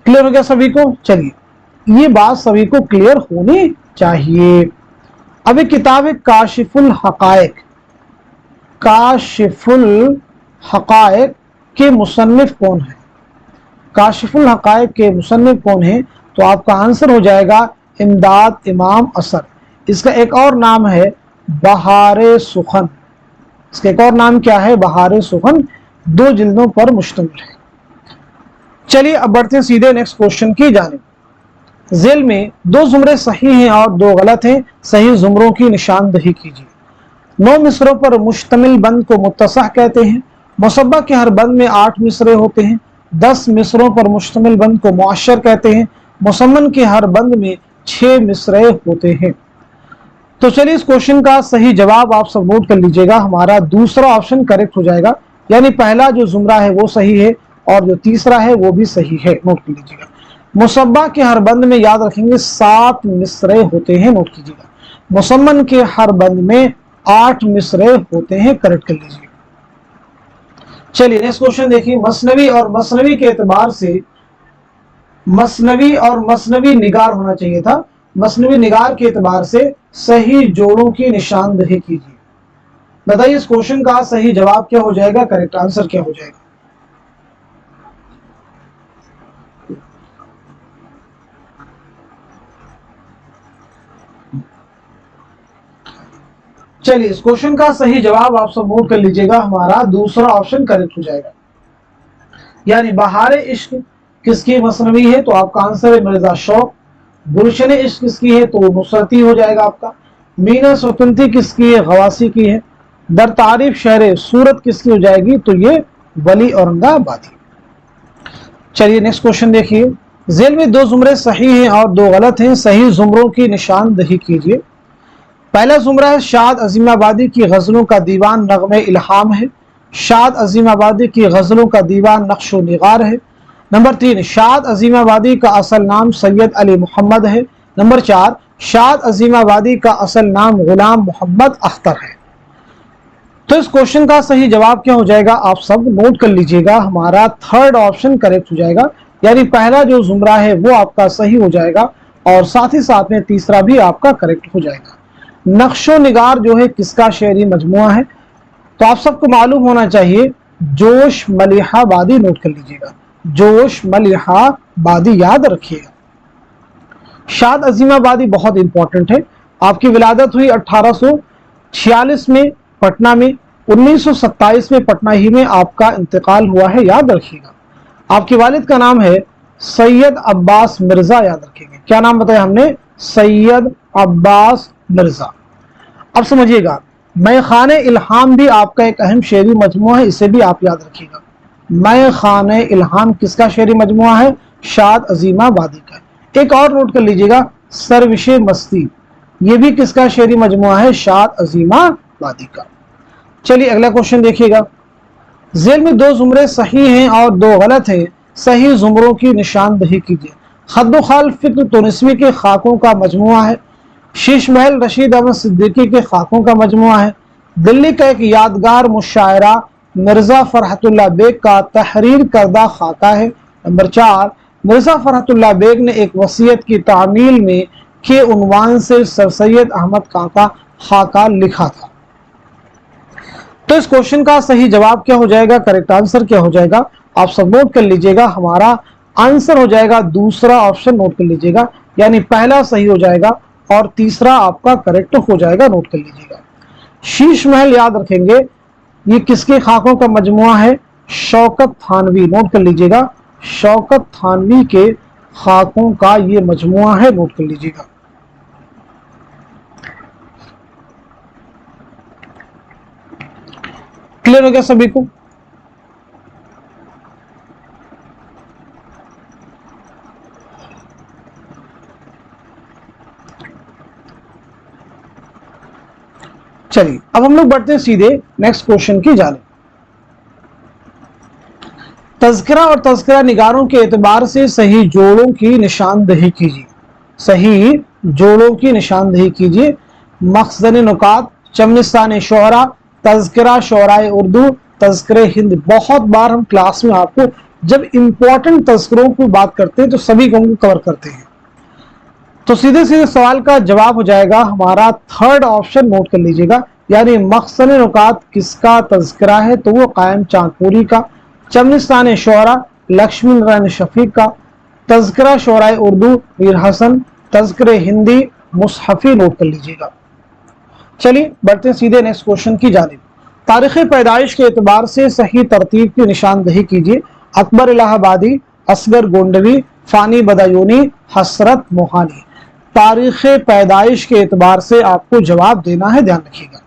क्लियर हो गया सभी को? चलिए ये बात सभी को क्लियर होनी चाहिए। अब एक किताब है काशिफुल हकायक, काशिफुल हकायक के मुसन्निफ कौन है? काशिफुल हकायक के मुसन्निफ कौन है? तो आपका आंसर हो जाएगा इमदाद इमाम असर। इसका एक और नाम है बहारे सुखन। इसका एक और नाम क्या है? बहारे सुखन। 2 जिल्दों पर मुश्तमिल है। चलिए अब बढ़ते हैं सीधे नेक्स्ट क्वेश्चन की जानिब। जेल में 2 जुमरे सही हैं और 2 गलत हैं, सही जुमरों की निशानदही कीजिए। 9 मिसरों पर मुश्तमिल बंद को मुत्तसह कहते हैं। मुसब्बा के हर बंद में 8 मिसरे होते हैं। 10 मिसरों पर मुश्तमिल बंद को मुअश्शर कहते हैं। मुसम्मन के हर बंद में 6 मिसरे होते हैं। तो चलिए इस क्वेश्चन का सही जवाब आप सब नोट कर लीजिएगा, हमारा दूसरा ऑप्शन करेक्ट हो जाएगा, यानी पहला जो जुमरा है वो सही है और जो तीसरा है वो भी सही है। नोट कर लीजिएगा, मुसब्बा के हर बंद में याद रखेंगे 7 मिसरे होते हैं। नोट कीजिएगा, मुसम्मन के हर बंद में 8 मिसरे होते हैं। करेक्ट कर लीजिए। चलिए नेक्स्ट क्वेश्चन देखिए। मसनवी और मसनवी के एतबार से मसनवी और मसनवी निगार होना चाहिए था। मसनवी निगार के एतबार से सही जोड़ों की निशानदही कीजिए। बताइए इस क्वेश्चन का सही जवाब क्या हो जाएगा? करेक्ट आंसर क्या हो जाएगा? चलिए इस क्वेश्चन का सही जवाब आप सब नोट कर लीजिएगा, हमारा दूसरा ऑप्शन करेक्ट हो जाएगा, यानी बहारे इश्क किसकी मसनवी है? तो आपका आंसर है मिर्जा शौक। गुलशन इश्क किसकी है? तो नुसरती हो जाएगा आपका। मीना सुतंती किसकी है? गवासी की है। दर तारीफ शहर सूरत किसकी हो जाएगी? तो ये वली औरंगाबादी। चलिए नेक्स्ट क्वेश्चन देखिए। जेल में 2 जुमरे सही हैं और 2 गलत हैं, सही जुमरों की निशानदही कीजिए। पहला जुमरा है शाद अजीमाबादी की गजलों का दीवान नगमे इल्हाम है। शाद अजीमाबादी की गजलों का दीवान नक्शो निगार है। नंबर 3, शाद अजीमाबादी का असल नाम सैयद अली मोहम्मद है। नंबर 4, शाद अजीमाबादी का असल नाम गुलाम मोहम्मद अख्तर है। तो इस क्वेश्चन का सही जवाब क्या हो जाएगा? आप सब नोट कर लीजिएगा, हमारा थर्ड ऑप्शन करेक्ट हो जाएगा, यानी पहला जो जुमरा है वो आपका सही हो जाएगा اور ساتھ ہی ساتھ میں تیسرا بھی آپ کا کریکٹ ہو جائے گا۔ نقش و نگار جو ہے کس کا شعری مجموعہ ہے؟ تو آپ سب کو معلوم ہونا چاہیے، جوش ملیحہ بادی، نوٹ کر لیجئے گا، جوش ملیحہ بادی یاد رکھیے گا۔ شاد عظیم آبادی بہت امپورٹنٹ ہے، آپ کی ولادت ہوئی 1846 میں پٹنہ میں، 1927 میں پٹنہ ہی میں آپ کا انتقال ہوا ہے، یاد رکھیے گا۔ آپ کے والد کا نام ہے سید عباس مرزا، یاد رکھیں گے، کیا نام بتایا ہم نے؟ سید عباس مرزا۔ اب سمجھیے گا، میں خانہ الہام بھی آپ کا ایک اہم شعری مجموعہ ہے، اسے بھی آپ یاد رکھیے گا۔ میں خانہ الہام کس کا شعری مجموعہ ہے؟ شاد عظیم آبادی کا۔ ایک اور نوٹ کر لیجئے گا، سروش مستی، یہ بھی کس کا شعری مجموعہ ہے؟ شاد عظیم آبادی کا۔ چلیے اگلا کوشچن دیکھیے گا، ذیل میں دو زمرے صحیح ہیں اور دو غلط ہیں، صحیح زمروں کی نشاندہی کیجیے۔ خد و خال فکر تونسوی کے خاکوں کا مجموعہ ہے، شیش محل رشید احمد صدیقی کے خاکوں کا مجموعہ ہے، دلی کا ایک یادگار مشاعرہ مرزا فرحت اللہ بیگ کا تحریر کردہ خاکہ ہے۔ نمبر 4، مرزا فرحت اللہ بیگ نے ایک وصیت کی تعمیل میں کے عنوان سے سر سید احمد خان کا خاکہ لکھا تھا۔ تو اس کوشچن کا صحیح جواب کیا ہو جائے گا، کریکٹ آنسر کیا ہو جائے گا؟ آپ سب نوٹ کر لیجئے گا، ہمارا آنسر ہو جائے گا دوسرا آپشن، نوٹ کر لیجئے گا، یعنی پہلا صحیح ہو جائے گا اور تیسرا آپ کا کریکٹ ہو جائے گا، نوٹ کر لیجئے گا۔ شیش محل یاد رکھیں گے، یہ کس کے خاکوں کا مجموعہ ہے؟ شوکت تھانوی، نوٹ کر لیجئے گا، شوکت تھانوی کے خاکوں کا یہ مجموعہ ہے، نوٹ کر لیجئے گا۔ کلیئر ہو گیا سبھی کو؟ چلیے اب ہم لوگ بڑھتے ہیں سیدھے نیکسٹ کوشچن کی جانب۔ تذکرہ اور تذکرہ نگاروں کے اعتبار سے صحیح جوڑوں کی نشاندہی کیجیے، صحیح جوڑوں کی نشاندہی کیجیے۔ مخزن نکات، چمنستان شعراء، تذکرہ شعراء اردو، تذکرہ ہند۔ بہت بار ہم کلاس میں آپ کو جب امپورٹنٹ تذکروں کی بات کرتے ہیں تو سبھی کو کور کرتے ہیں۔ تو سیدھے سیدھے سوال کا جواب ہو جائے گا ہمارا تھرڈ آپشن، نوٹ کر لیجئے گا، یعنی مخزن نکات کس کا تذکرہ ہے؟ تو وہ قائم چاند پوری کا۔ چمنستان شعراء لکشمی نارائن شفیق کا۔ تذکرہ شعراء اردو میر حسن۔ تذکرہ ہندی مصحفی، نوٹ کر لیجئے گا۔ چلیے بڑھتے ہیں سیدھے نیکسٹ کوشچن کی جانب۔ تاریخ پیدائش کے اعتبار سے صحیح ترتیب کی نشاندہی کیجیے۔ اکبر الہ آبادی، اصغر گونڈوی، فانی بدایونی، حسرت موہانی۔ تاریخ پیدائش کے اعتبار سے آپ کو جواب دینا ہے، دھیان رکھیے گا۔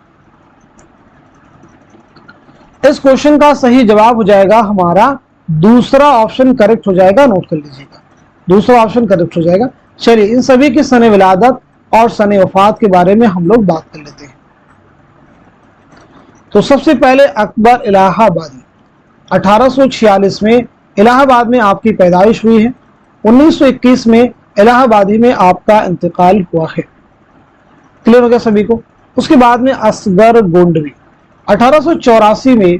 اس کوشچن کا صحیح جواب ہو جائے گا ہمارا دوسرا آپشن، کریکٹ ہو جائے گا، نوٹ کر لیجئے گا، دوسرا آپشن کریکٹ ہو جائے گا۔ چلیے ان سبھی کی سن ولادت اور سن وفات کے بارے میں ہم لوگ بات کر لیتے ہیں۔ تو سب سے پہلے اکبر الہ آبادی، 1846 میں الہ آباد میں آپ کی پیدائش ہوئی ہے، 1921 میں الہ آبادی میں آپ کا انتقال ہوا ہے۔ کلیئر ہو گیا سبھی کو؟ اس کے بعد میں اصغر گونڈوی، 1884 میں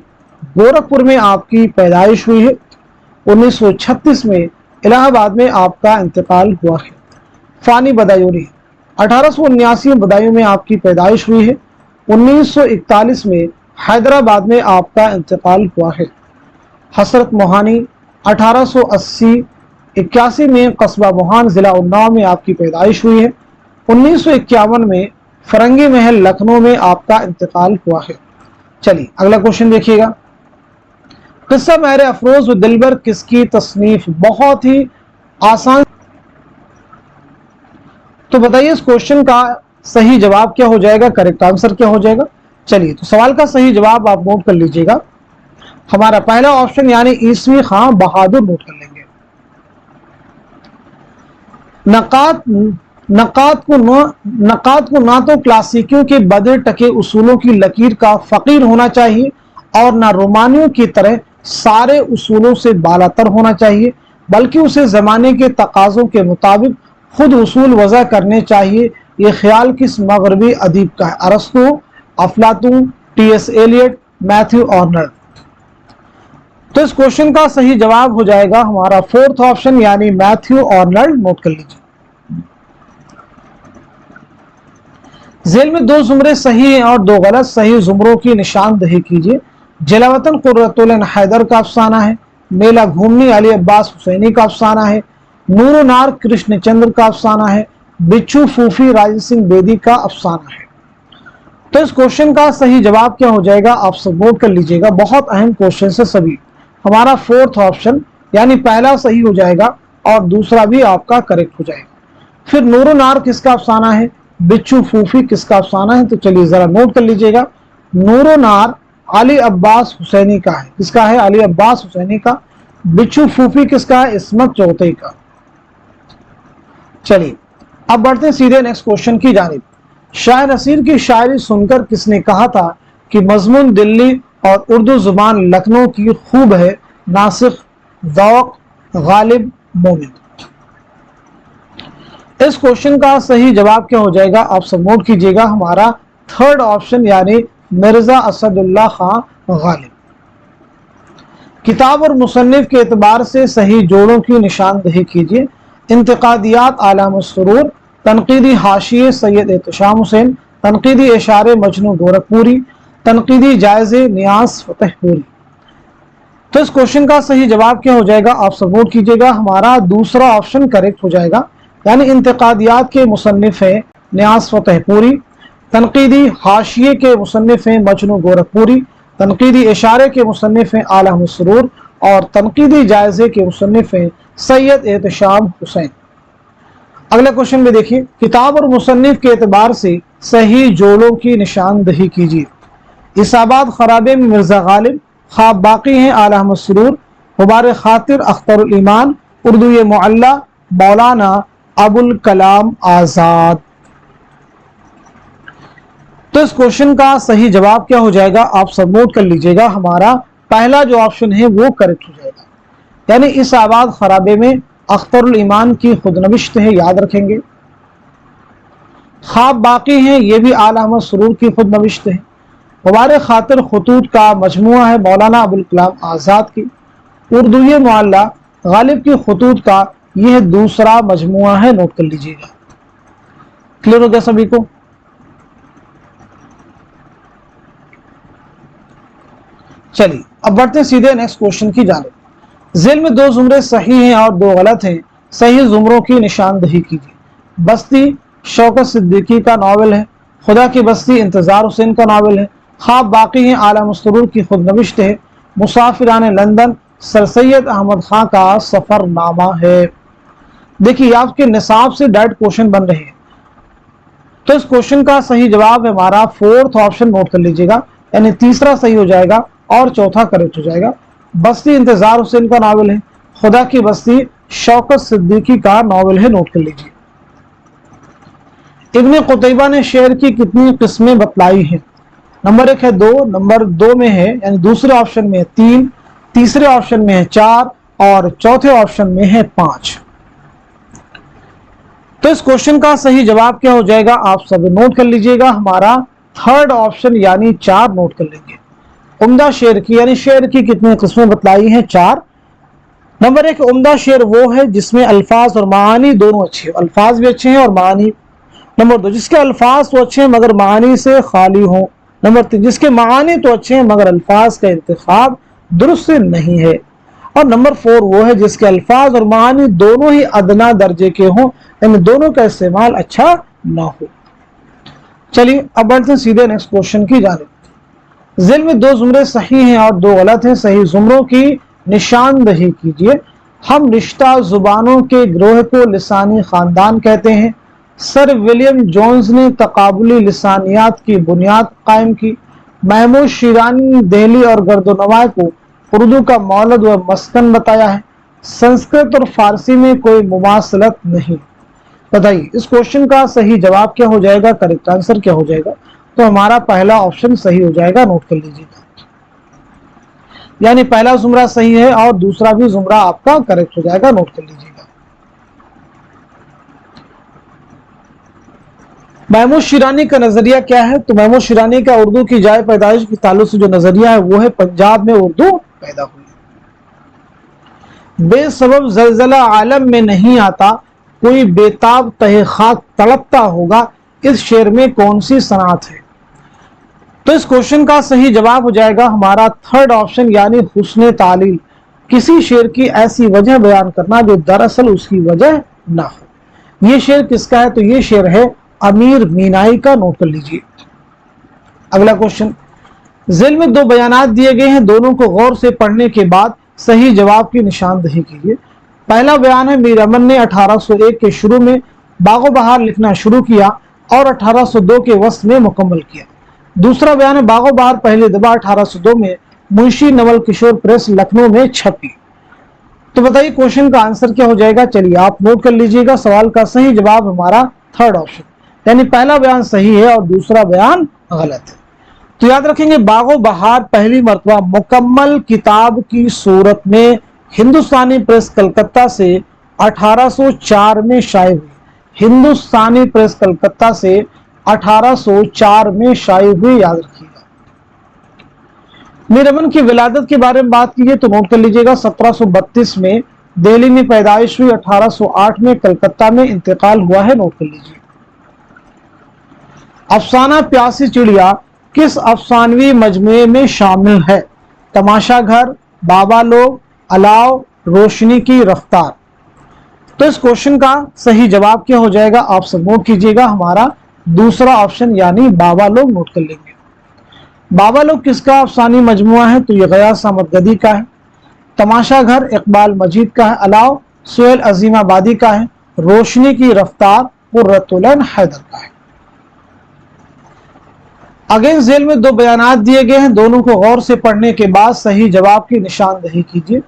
گورکھپور میں آپ کی پیدائش ہوئی ہے، 1936 میں الہ آباد میں آپ کا انتقال ہوا ہے۔ فانی بدایونی، 1879 میں بدایوں میں آپ کی پیدائش ہوئی ہے، 1941 میں حیدرآباد میں آپ کا انتقال ہوا ہے۔ حسرت موہانی، 1881 میں قصبہ موہان ضلع اناؤ میں آپ کی پیدائش ہوئی ہے، 1951 میں فرنگی محل لکھنؤ میں آپ کا انتقال ہوا ہے۔ چلیے اگلا کوشچن دیکھیے گا، قصہ مہر افروز و دلبر کس کی تصنیف؟ بہت ہی آسان، تو بتائیے اس کوشچن کا صحیح جواب کیا ہو جائے گا، کریکٹ آنسر کیا ہو جائے گا؟ چلیے تو سوال کا صحیح جواب آپ نوٹ کر لیجئے گا، ہمارا پہلا آپشن یعنی عیسوی خان بہادر، نوٹ کر لیں گے۔ نقاد کو نہ تو کلاسیکیوں کے بدے ٹکے اصولوں کی لکیر کا فقیر ہونا چاہیے اور نہ رومانیوں کی طرح سارے اصولوں سے بالاتر ہونا چاہیے، بلکہ اسے زمانے کے تقاضوں کے مطابق خود اصول وضع کرنے چاہیے۔ یہ خیال کس مغربی ادیب کا ہے؟ ارسطو، افلاطون، T S Eliot, Matthew Arnold. تو اس کوشچن کا صحیح جواب ہو جائے گا ہمارا فورتھ آپشن یعنی میتھیو آرنلڈ، نوٹ کر لیجیے۔ ज़ेल में दो जुमरे सही हैं और दो गलत, सही जुमरों की निशानदही कीजिए। जलावतन कुर्रतुल ऐन हैदर का अफसाना है। मेला घूमनी अली अब्बास हुसैनी का अफसाना है। नूर नार कृष्णचंद्र का अफसाना है। बिच्छू फूफी राजेंद्र सिंह बेदी का अफसाना है। तो इस क्वेश्चन का सही जवाब क्या हो जाएगा, आप सब नोट कर लीजिएगा, बहुत अहम क्वेश्चन है सभी। हमारा फोर्थ ऑप्शन यानी पहला सही हो जाएगा और दूसरा भी आपका करेक्ट हो जाएगा। फिर नूर नार किसका अफसाना है, बिच्छू फूफी किसका अफसाना है, तो चलिए जरा नोट कर लीजिएगा। नूर नार अली अब्बास हुसैनी का है, किसका है, अली अब्बास हुसैनी का। बिच्छू फूफी किसका है, इस्मत चौधरी का। चलिए अब बढ़ते हैं सीधे नेक्स्ट क्वेश्चन की जानिब। शाह नसीर की शायरी सुनकर किसने कहा था कि मजमून दिल्ली और उर्दू जुबान लखनऊ की खूब है, नासिक, ज़ौक़, गालिब, मोमिन। इस क्वेश्चन का सही जवाब क्या हो जाएगा, आप सब नोट कीजिएगा, हमारा थर्ड ऑप्शन यानी मिर्जा असदुल्ला खां गालिब। किताब और मुसन्निफ के एतबार से सही जोड़ों की निशानदही कीजिए। इंतकादियात आलाम सुरूर, तनकीदी हाशिए सैयद एहतशाम हुसैन, तनकीदी इशारे मजनू गोरखपुरी, तनकीदी जायजे नियाज फतेहपुरी। तो इस क्वेश्चन का सही जवाब क्या हो जाएगा, आप सब नोट कीजिएगा, हमारा दूसरा ऑप्शन करेक्ट हो जाएगा। यानी इंतकादियात के मुसन्निफ हैं नियाज फतेहपुरी, तनकीदी हाशिए के मुसन्निफ हैं मजनू गोरखपुरी, तनकीदी इशारे के मुसन्निफ हैं आलम सुरूर और तनकीदी जायजे के मुसन्निफ हैं सैयद एहतशाम हुसैन। अगला क्वेश्चन में देखिए, किताब और मुसन्निफ के एतबार से सही जोड़ों की निशानदही कीजिए। इसाबाद खराबे में मिर्जा गालिब, ख्वाब बाकी हैं आला अहमद सुरूर, गुबार खातिर अख्तरुल ईमान, उर्दू मुअल्ला मौलाना अबुल कलाम आजाद। तो इस क्वेश्चन का सही जवाब क्या हो जाएगा, आप सब नोट कर लीजिएगा, हमारा पहला जो ऑप्शन है वो करेक्ट हो जाएगा। यानी इस आबाद खराबे में अख्तरुल ईमान की खुदनविश्त है, याद रखेंगे। ख्वाब बाकी हैं, ये भी आला अहमद सुरूर की खुदनविश्त है। गुबार खातिर खतूत का मजमुआ है मौलाना अबुल कलाम आजाद की। उर्दू मुअल्ला गालिब की खतूत का यह दूसरा मजमुआ है, नोट कर लीजिएगा। क्लियर हो गया सभी को। चलिए अब बढ़ते हैं सीधे नेक्स्ट क्वेश्चन की जानिब। ज़ेल में दो जुमरे सही हैं और दो गलत हैं, सही जुमरों की निशानदही कीजिए। बस्ती शौकत सिद्दीकी का नावल है। खुदा की बस्ती इंतजार हुसैन का नावल है। ख्वाब बाकी हैं आलम सुरूर की खुदनविश्त है। मुसाफिरान लंदन सर सैयद अहमद खां का सफरनामा है। देखिए आपके निसाब से डायरेक्ट क्वेश्चन बन रहे हैं, तो इस क्वेश्चन का सही जवाब है हमारा फोर्थ ऑप्शन, नोट कर लीजिएगा। यानी तीसरा सही हो जाएगा और चौथा करेक्ट हो जाएगा। बस्ती इंतजार हुसैन का नावल है। खुदा की बस्ती शौकत सिद्दीकी का नावल है, नोट कर लीजिए। इब्न कुतैबा ने शेर की कितनी किस्में बतलाई हैं? नंबर 1 है 2, नंबर 2 में है यानी दूसरे ऑप्शन में है 3, तीसरे ऑप्शन में है 4 और चौथे ऑप्शन में है 5। तो इस क्वेश्चन का सही जवाब क्या हो जाएगा, आप सब नोट कर लीजिएगा, हमारा थर्ड ऑप्शन यानी 4 नोट कर लेंगे। उम्दा शेर की यानी शेर की कितनी किस्में बतलाई हैं? 4। नंबर 1 उम्दा शेर वो है जिसमें अल्फाज और मानी दोनों अच्छे, अल्फाज भी अच्छे हैं और मानी। नंबर 2 जिसके अल्फाज तो अच्छे हैं मगर मानी से खाली हो। नंबर 3 जिसके मानी तो अच्छे हैं मगर अल्फाज का इंतखाब दुरुस्त नहीं है। और नंबर 4 वो है जिसके अल्फाज और मानी दोनों ही अदना दर्जे के हों, यानी दोनों का इस्तेमाल अच्छा ना हो। चलिए अब बढ़ते हैं सीधे नेक्स्ट क्वेश्चन की जानिब। ज़ेल में दो जुमरे सही हैं और दो गलत हैं, सही जुमरों की निशानदही कीजिए। हम रिश्ता जुबानों के ग्रोह को लिसानी खानदान कहते हैं। सर विलियम जोन्स ने तकाबुली लिसानियात की बुनियाद कायम की। महमूद शिरानी ने दहली और गर्दोनवाई को उर्दू का मौलद व मस्कन बताया है। संस्कृत और फारसी में कोई मुमासलत नहीं। बताइए इस क्वेश्चन का सही जवाब क्या हो जाएगा, करेक्ट आंसर क्या हो जाएगा? तो हमारा पहला ऑप्शन सही हो जाएगा, नोट कर लीजिएगा। यानी पहला जुमरा सही है और दूसरा भी जुमरा आपका करेक्ट हो जाएगा, नोट कर लीजिएगा। महमूद शिरानी का नजरिया क्या है? तो महमूद शिरानी का उर्दू की जाए पैदाइश के ताल्लुक से जो नजरिया है वो है पंजाब में उर्दू पैदा हुई। बेसबब जलजला आलम में नहीं आता, कोई बेताब तहे खाक तड़पता होगा, इस शेर में कौन सी सनात है? तो इस क्वेश्चन का सही जवाब हो जाएगा हमारा थर्ड ऑप्शन यानी हुस्न तालील, किसी शेर की ऐसी वजह बयान करना जो दरअसल उसकी वजह ना हो। ये शेर किसका है? तो ये शेर है अमीर मीनाई का, नोट कर लीजिए। अगला क्वेश्चन, ज़िल में दो बयानात दिए गए हैं, दोनों को गौर से पढ़ने के बाद सही जवाब की निशानदही कीजिए। पहला बयान है मीर अमन ने 1801 के शुरू में बागो बहार लिखना शुरू किया और 1802 के वस्त में मुकम्मल किया। दूसरा बयान है बागो बहार पहली दफा 1802 में मुंशी नवल किशोर प्रेस लखनऊ में छपी। तो बताइए क्वेश्चन का आंसर क्या हो जाएगा? चलिए आप नोट कर लीजिएगा। सवाल का सही जवाब हमारा थर्ड ऑप्शन, यानी पहला बयान सही है और दूसरा बयान गलत है। तो याद रखेंगे बागो बहार पहली मर्तबा मुकम्मल किताब की सूरत में हिंदुस्तानी प्रेस कलकत्ता से 1804 में शाये हुई। हिंदुस्तानी प्रेस कलकत्ता से 1804 में शाये हुई, याद रखिएगा। मीर अमन की विलादत के बारे में बात कीजिए तो नोट कर लीजिएगा 1732 में दिल्ली में पैदाइश हुई, 1808 में कलकत्ता में इंतकाल हुआ है, नोट कर लीजिए। अफसाना प्यासी चिड़िया किस अफसानवी मजमुए में शामिल है? तमाशा घर, बाबा लोग, अलाव, रोशनी की रफ्तार। तो इस क्वेश्चन का सही जवाब क्या हो जाएगा? आप सब नोट कीजिएगा, हमारा दूसरा ऑप्शन यानी बाबा लोग, नोट कर लेंगे। बाबा लोग किसका अफसानी मजमुआ है? तो ये गयास अहमद गदी का है। तमाशा घर इकबाल मजीद का है। अलाव सुहेल अजीमाबादी का है। रोशनी की रफ्तार कुर्रतुल ऐन हैदर का है। अगेन जेल में दो बयानात दिए गए हैं, दोनों को गौर से पढ़ने के बाद सही जवाब की निशानदही कीजिए।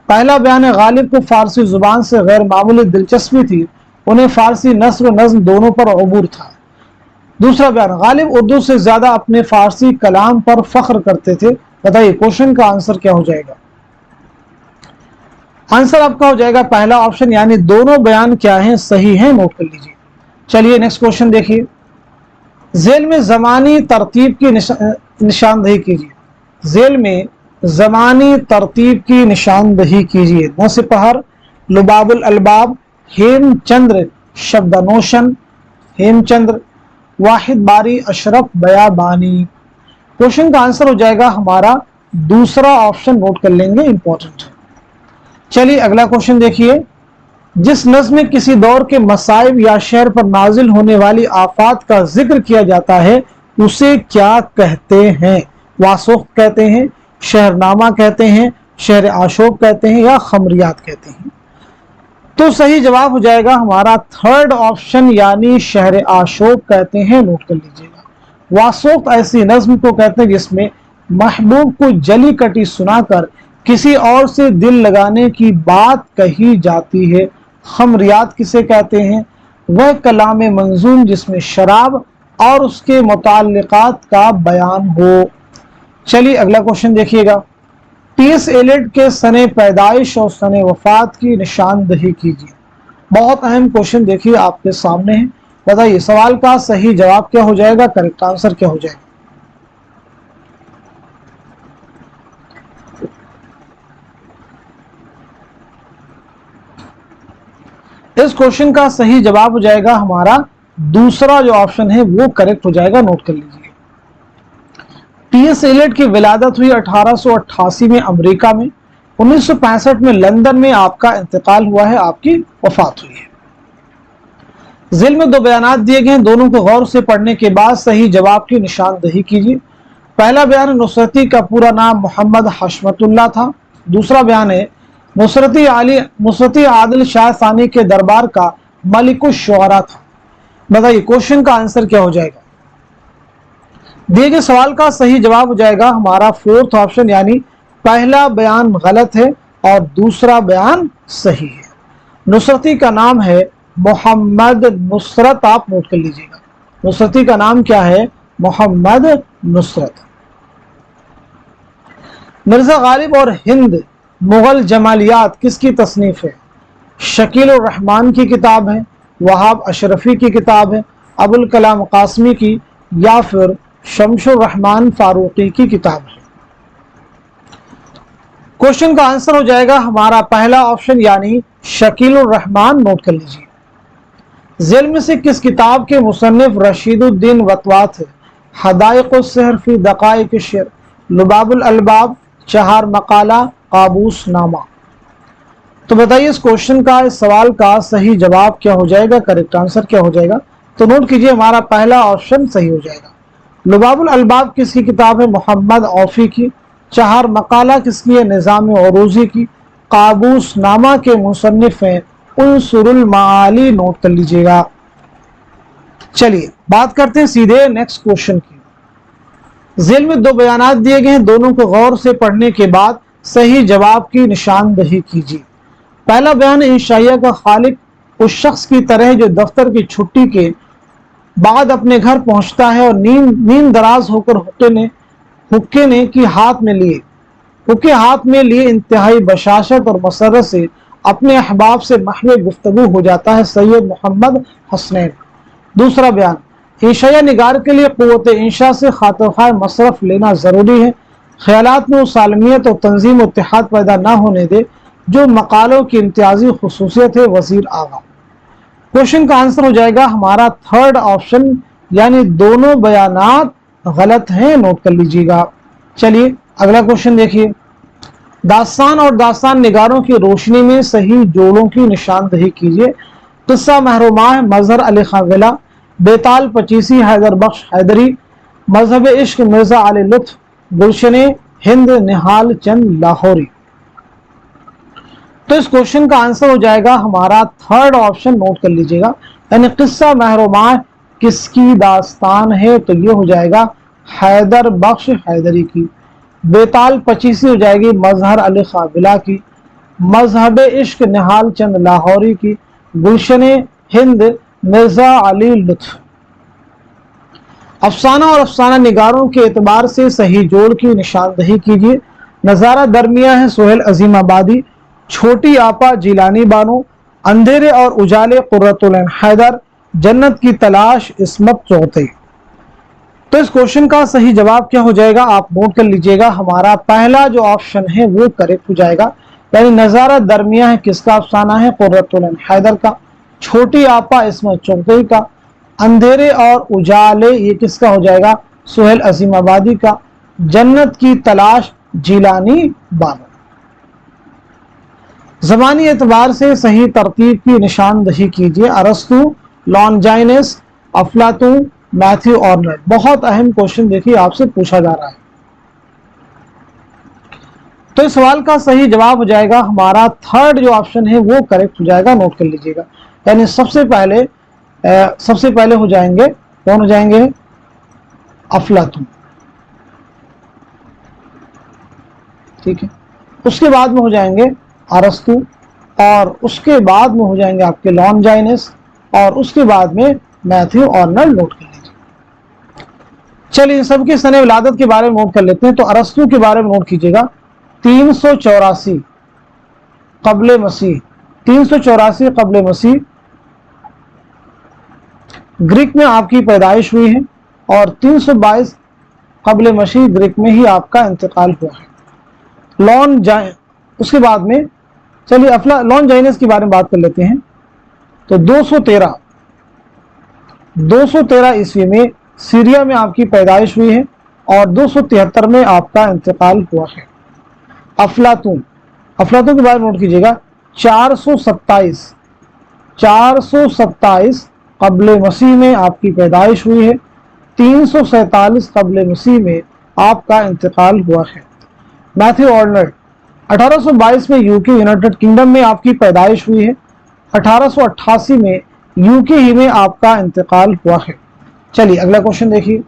पहला बयान है गालिब को फारसी जुबान से गैर मामूली दिलचस्पी थी, उन्हें फारसी नस्र व नज्म दोनों पर अबूर था। दूसरा बयान, गालिब उर्दू से ज्यादा अपने फारसी कलाम पर फख्र करते थे। बताइए क्वेश्चन का आंसर क्या हो जाएगा? आंसर आपका हो जाएगा पहला ऑप्शन, यानी दोनों बयान क्या हैं? सही हैं, नोट कर लीजिए। चलिए नेक्स्ट क्वेश्चन देखिए। जेल में जमानी तरतीब की निशानदही कीजिए। जेल में जमानी तरतीब की निशानदही कीजिए। नौसिपहर, लुबाबुल अलबाब, हेमचंद्र शब्दानोशन, हेमचंद्र, वाहिद बारी, अशरफ बयाबानी। क्वेश्चन का आंसर हो जाएगा हमारा दूसरा ऑप्शन, नोट कर लेंगे, इंपॉर्टेंट है। चलिए अगला क्वेश्चन देखिए। जिस नज़्म में किसी दौर के मसाइब या शहर पर नाजिल होने वाली आफात का जिक्र किया जाता है उसे क्या कहते हैं? वासुख्त कहते हैं, शहरनामा कहते हैं, शहर आशोक कहते हैं या खमरियात कहते हैं? तो सही जवाब हो जाएगा हमारा थर्ड ऑप्शन, यानी शहर आशोक कहते हैं, नोट कर लीजिएगा। वासुख्त ऐसी नज़्म को कहते हैं जिसमें महबूब को जली कटी सुनाकर किसी और से दिल लगाने की बात कही जाती है। खमरियात किसे कहते हैं? वह कलाम मंजूम जिसमें शराब और उसके मुताल्लिकात का बयान हो। चलिए अगला क्वेश्चन देखिएगा। टी.एस. एलियट के सने पैदाइश और सने वफात की निशानदही कीजिए। बहुत अहम क्वेश्चन देखिए आपके सामने है। बताइए सवाल का सही जवाब क्या हो जाएगा? करेक्ट आंसर क्या हो जाएगा? इस क्वेश्चन का सही जवाब हो जाएगा हमारा दूसरा जो ऑप्शन है वो करेक्ट हो जाएगा, नोट कर लीजिए। टी.एस. एलियट की विलादत हुई 1888 में अमेरिका में, 1965 में लंदन में आपका इंतकाल हुआ है, आपकी वफात हुई है। ज़िल में दो बयानात दिए गए हैं, दोनों को गौर से पढ़ने के बाद सही जवाब की निशानदही कीजिए। पहला बयान नुसरती का पूरा नाम मोहम्मद हशमतुल्लाह था। दूसरा बयान है नुसरती आदिल शाह सानी के दरबार का मलिकुश्शुअरा था। बताइए क्वेश्चन का आंसर क्या हो जाएगा? दिए गए सवाल का सही जवाब हो जाएगा हमारा फोर्थ ऑप्शन, यानी पहला बयान गलत है और दूसरा बयान सही है। नुसरती का नाम है मोहम्मद नुसरत, आप नोट कर लीजिएगा। नुसरती का नाम क्या है? मोहम्मद नुसरत। मिर्जा गालिब और हिंद मुगल जमालियात किसकी तसनीफ है? शकील उर रहमान की किताब है, वहाब अशरफी की किताब है, अबुल कलाम कासमी की, या फिर शमशुर रहमान फारूकी की किताब है? क्वेश्चन का आंसर हो जाएगा हमारा पहला ऑप्शन, यानी शकील उर रहमान, नोट कर लीजिए। ज़ेल में से किस किताब के मुसन्निफ रशीदुद्दीन वतवात है? हदाइक़ुस्सहर फी दक़ाइक़ शेर, लुबाबुल अलबाब, चहार मकाला, काबूस नामा। तो बताइए इस क्वेश्चन का, इस सवाल का सही जवाब क्या हो जाएगा, करेक्ट आंसर क्या हो जाएगा? तो नोट कीजिए, हमारा पहला ऑप्शन सही हो जाएगा। लुबाबुल अलबाब किसकी किताब है? मोहम्मद औफी की। चहार मकाला किसकी है? निज़ाम औरूज़ी की। काबूस नामा के मुसन्निफ हैं उनसुरुल माली, नोट कर लीजिएगा। चलिए बात करते हैं सीधे नेक्स्ट क्वेश्चन की। ज़ेल में दो बयानात दिए गए हैं, दोनों को गौर से पढ़ने के बाद सही जवाब की निशानदही कीजिए। पहला बयान, इंशाइया का खालिक उस शख्स की तरह जो दफ्तर की छुट्टी के बाद अपने घर पहुंचता है और नींद दराज होकर हुक्के ने की हाथ में लिए इंतहाई बशाशत और मसरत से अपने अहबाब से महवे गुफ्तगू हो जाता है, सैयद मोहम्मद हसनैन। दूसरा बयान, इंशाइया निगार के लिए क़ुव्वत इंशा से खातिर मसरफ लेना ज़रूरी है, ख्यालात में उस आलमियत और तंजीम और इत्तेहाद पैदा ना होने दे जो मकालों की इम्तियाजी खुसूसियत है, वजीर आगा। क्वेश्चन का आंसर हो जाएगा हमारा थर्ड ऑप्शन, यानी दोनों बयानात गलत हैं, नोट कर लीजिएगा। चलिए अगला क्वेश्चन देखिए। दास्तान और दास्तान निगारों की रोशनी में सही जोड़ों की निशानदही कीजिए। किस्सा महरुमाह मजहर अली खां गिला, बेताल पचीसी हैदर बख्श हैदरी, मजहब इश्क मिर्जा अली लुत्फ, गुलशन हिंद निहाल चंद लाहौरी। तो इस क्वेश्चन का आंसर हो जाएगा हमारा थर्ड ऑप्शन, नोट कर लीजिएगा, यानी किस्सा महरुमाह किसकी दास्तान है? तो ये हो जाएगा हैदर बख्श हैदरी की। बेताल पचीसी हो जाएगी मजहर अली खां गिला की। मजहब इश्क निहाल चंद लाहौरी की। गुलशन हिंद मिर्जा अली लुत्फ। अफसाना और अफसाना निगारों के एतबार से सही जोड़ की निशानदही कीजिए। नज़ारा दरमिया है सुहेल अजीम आबादी, छोटी आपा जिलानी बानो, अंधेरे और उजाले कुर्रतुल ऐन हैदर, जन्नत की तलाश इस्मत चौथे। तो इस क्वेश्चन का सही जवाब क्या हो जाएगा, आप नोट कर लीजिएगा। हमारा पहला जो ऑप्शन है वो करेक्ट हो जाएगा, यानी नज़ारा दरमिया है किसका अफसाना है? कुर्रतुल ऐन हैदर का। छोटी आपा इस्मत चौथे का। अंधेरे और उजाले ये किसका हो जाएगा? सुहेल अजीम आबादी का। जन्नत की तलाश जिलानी बानो। ज़बानी एतबार से सही तरतीब की निशानदही कीजिए। अरस्तु, लॉन्जाइनस, अफलातून, मैथ्यू ऑर्नर। बहुत अहम क्वेश्चन देखिए आपसे पूछा जा रहा है। तो इस सवाल का सही जवाब हो जाएगा हमारा थर्ड जो ऑप्शन है वो करेक्ट हो जाएगा, नोट कर लीजिएगा। यानी सबसे पहले हो जाएंगे, कौन हो जाएंगे? अफलातून, ठीक है। उसके बाद में हो जाएंगे अरस्तु, और उसके बाद में हो जाएंगे आपके लॉन्जाइनस, और उसके बाद में मैथ्यू ऑर्नर, नोट कर लीजिए। चलिए इन सबकी सने विलादत के बारे में नोट कर लेते हैं। तो अरस्तु के बारे में नोट कीजिएगा, 384 कब्ले मसीह, 384 कब्ले मसीह ग्रीक में आपकी पैदाइश हुई है, और 322 कब्ले मसीह ग्रीक में ही आपका इंतकाल हुआ है। उसके बाद में चलिए लॉन्जाइनस के बारे में बात कर लेते हैं। तो 213 ईस्वी में सीरिया में आपकी पैदाइश हुई है, और 273 में आपका इंतकाल हुआ है। अफलातून के बारे में नोट कीजिएगा, 427 कब्ले मसीह में आपकी पैदाइश हुई है, 347 कब्ले मसीह में आपका इंतकाल हुआ है। मैथ्यू ऑर्नर 1822 में यूके यूनाइटेड किंगडम में आपकी पैदाइश हुई है, 1888 में यूके ही में आपका इंतकाल हुआ है। चलिए अगला क्वेश्चन देखिए।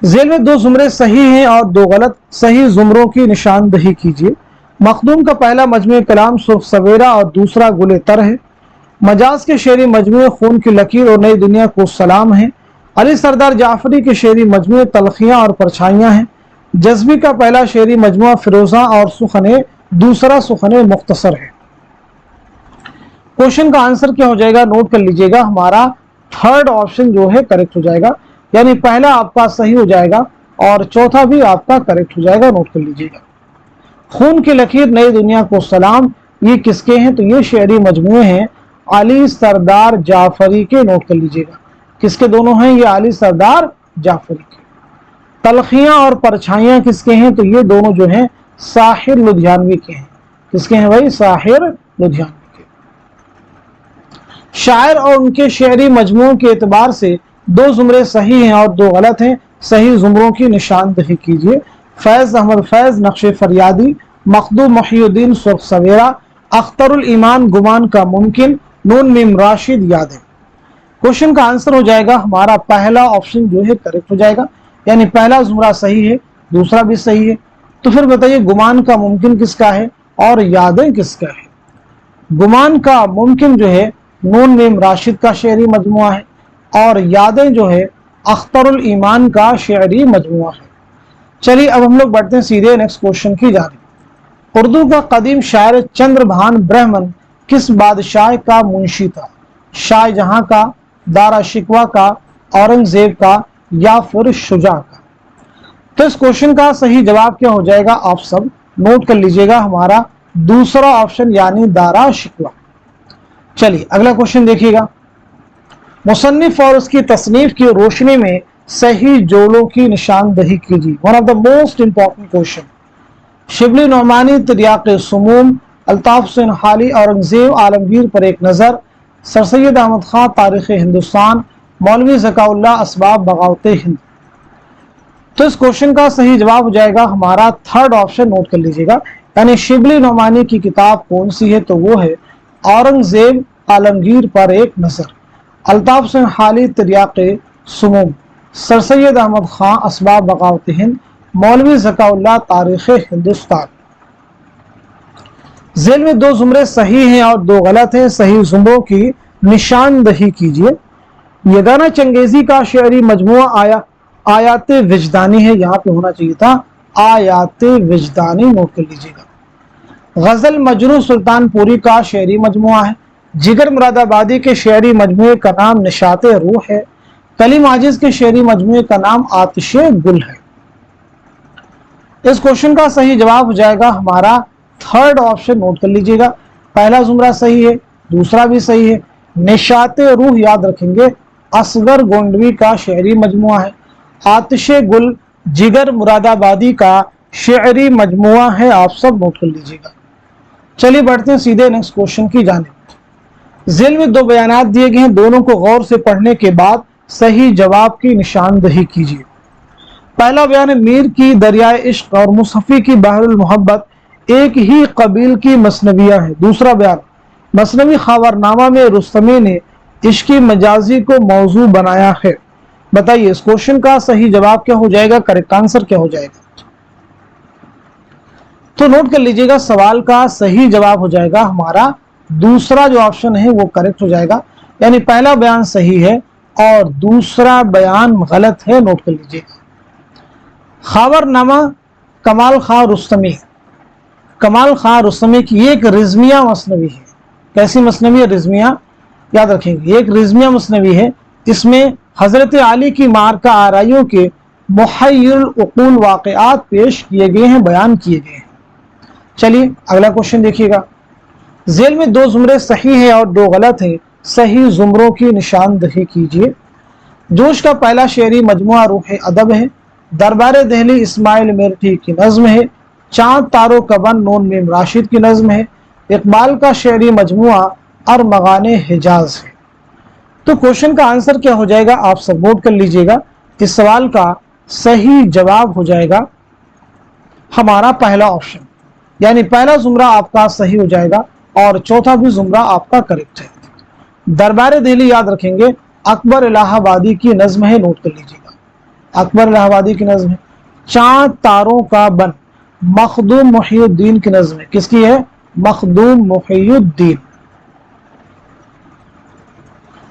ज़ेल में दो जुमरे सही हैं और दो गलत, सही जुमरों की निशानदही कीजिए। मखदूम का पहला मजमू कलाम सुर्ख सवेरा और दूसरा गुले तर है। मजाज के शेरी मजमू खून की लकीर और नई दुनिया को सलाम है। अली सरदार जाफरी के शेरी मजमू तलखियाँ और परछाइयाँ हैं। जज्बी का पहला शेरी मजमू फिरोजा और सुखने, दूसरा सुखने मुख्तसर है। क्वेश्चन का आंसर क्या हो जाएगा, नोट कर लीजिएगा। हमारा थर्ड ऑप्शन जो है करेक्ट हो जाएगा, यानी पहला आपका सही हो जाएगा और चौथा भी आपका करेक्ट हो जाएगा, नोट कर लीजिएगा। खून की लकीर, नई दुनिया को सलाम, ये किसके हैं? तो ये शेरी मजमूए हैं अली सरदार जाफरी के, नोट कर लीजिएगा। किसके दोनों हैं? ये अली सरदार जाफरी के। तलखियां और परछाइयां किसके हैं? तो ये दोनों जो हैं साहिर लुधियानवी के हैं। किसके हैं भाई? साहिर लुधियानवी के। शायर और उनके शेरी मजमूओं के एतबार से 2 जुमरे सही हैं और 2 गलत हैं। सही जुमरों की निशानदही कीजिए। फैज अहमद फैज नक्श फरियादी, मखदूम मुहियुद्दीन सुर्ख सवेरा, अख्तरुल ईमान गुमान का मुमकिन, नून मीम राशिद यादें। क्वेश्चन का आंसर हो जाएगा हमारा पहला ऑप्शन जो है करेक्ट हो जाएगा, यानी पहला जुमरा सही है, दूसरा भी सही है। तो फिर बताइए गुमान का मुमकिन किसका है और यादें किसका है? गुमान का मुमकिन जो है नून मीम राशिद का शेरी मजमुआ है और यादें जो है अख्तरुल ईमान का शेरी मजमुआ है। चलिए अब हम लोग बढ़ते हैं सीधे नेक्स्ट क्वेश्चन की जानिब। उर्दू का कदीम शायर चंद्रभान ब्रह्मन किस बादशाह का मुंशी था? शाहजहां का, दारा शिकवा का, औरंगजेब का या फिर शुजा का? तो इस क्वेश्चन का सही जवाब क्या हो जाएगा? आप सब नोट कर लीजिएगा, हमारा दूसरा ऑप्शन यानी दारा शिकवा। चलिए अगला क्वेश्चन देखिएगा। मुसन्निफ और उसकी तसनीफ की रोशनी में सही जोड़ों की निशानदही कीजिए। One of the most important question. Shibli Nomani तिरियाक़े सुमूम, अल्ताफ हुसैन हाली औरंगजेब आलमगीर पर एक नज़र, सर सैयद अहमद खां तारीख़ हिंदुस्तान, मौलवी ज़काउल्लाह असबाब बगावत हिंद। तो इस क्वेश्चन का सही जवाब हो जाएगा हमारा थर्ड ऑप्शन, नोट कर लीजिएगा, यानी शिबली नौमानी की किताब कौन सी है? तो वो है औरंगजेब आलमगीर पर एक नज़र, अल्ताफ हुसैन हाली तिरियाक़े सुमूम, सर सैयद अहमद खां असबाब बगावत हिंद, मौलवी ज़काउल्लाह तारीख़ हिंदुस्तान। जेल में 2 जुमरे सही हैं और 2 गलत हैं। सही जुमरों की निशानदही कीजिए। यगाना चंगेजी का शेरी मजमुआ आयाते विजदानी है, यहाँ पे होना चाहिए था आयाते विजदानी, नोट कर लीजिएगा। गजल मजरू सुल्तानपुरी का शेरी मजमुआ है। जिगर मुरादाबादी के शेरी मजमुए का नाम निशाते रूह है। कलीम आजिज के शेरी मजमुए का नाम आतिशे गुल है। इस क्वेश्चन का सही जवाब हो जाएगा हमारा थर्ड ऑप्शन, नोट कर लीजिएगा। पहला जुमरा सही है, दूसरा भी सही है। निशाते रूह याद रखेंगे असगर गोंडवी का शेरी मजमुआ है। आतिशे गुल जिगर मुरादाबादी का शेरी मजमुआ है। आप सब नोट कर लीजिएगा। चलिए बढ़ते हैं सीधे नेक्स्ट क्वेश्चन की जानिब। जेल में 2 बयानात दिए गए हैं, दोनों को गौर से पढ़ने के बाद सही जवाब की निशानदही कीजिए। पहला बयान, मीर की दरियाए इश्क और मुसफ़ी की बहरुल मोहब्बत एक ही कबील की मसनवियाँ हैं। दूसरा बयान, मसनवी खावरनामा में रुस्तमी ने इश्की मजाजी को मौजू बनाया है। बताइए इस क्वेश्चन का सही जवाब क्या हो जाएगा? करेक्ट आंसर क्या हो जाएगा? तो नोट कर लीजिएगा, सवाल का सही जवाब हो जाएगा हमारा दूसरा जो ऑप्शन है वो करेक्ट हो जाएगा, यानी पहला बयान सही है और दूसरा बयान गलत है। नोट कर लीजिएगा। खावरनामा कमाल खां रुस्तमी, कमाल खां रुस्तमी की एक रिजमिया मसनवी है। कैसी मसनवी है? रिजमिया, याद रखेंगे एक रिजमिया मसनवी है। इसमें हजरत अली की मार्का आराइयों के मुहय्यिरुल उक़ूल वाक़िआत पेश किए गए हैं, बयान किए गए हैं। चलिए अगला क्वेश्चन देखिएगा। जेल में 2 जुमरे सही हैं और 2 गलत हैं। सही जुमरों की निशानदही कीजिए। जोश का पहला शेरी मजमुआ रूह अदब है। दरबार दहली इस्माइल मेरठी की नज़्म है। चांद तारों का बन नून मीम राशिद की नज़्म है। इकबाल का शेरी मजमुआ अरमगाने हिजाज है। तो क्वेश्चन का आंसर क्या हो जाएगा? आप सब नोट कर लीजिएगा। इस सवाल का सही जवाब हो जाएगा हमारा पहला ऑप्शन, यानी पहला जुमरा आपका सही हो जाएगा और चौथा भी जुमरा आपका करेक्ट है। दरबार दिल्ली याद रखेंगे अकबर इलाहाबादी की नज़्म है। नोट कर लीजिएगा, अकबर इलाहाबादी की नज़्म है। चांद तारों का बन मखदूम मुहियुद्दीन की नज़्म है। किसकी है? मखदूम मुहियुद्दीन।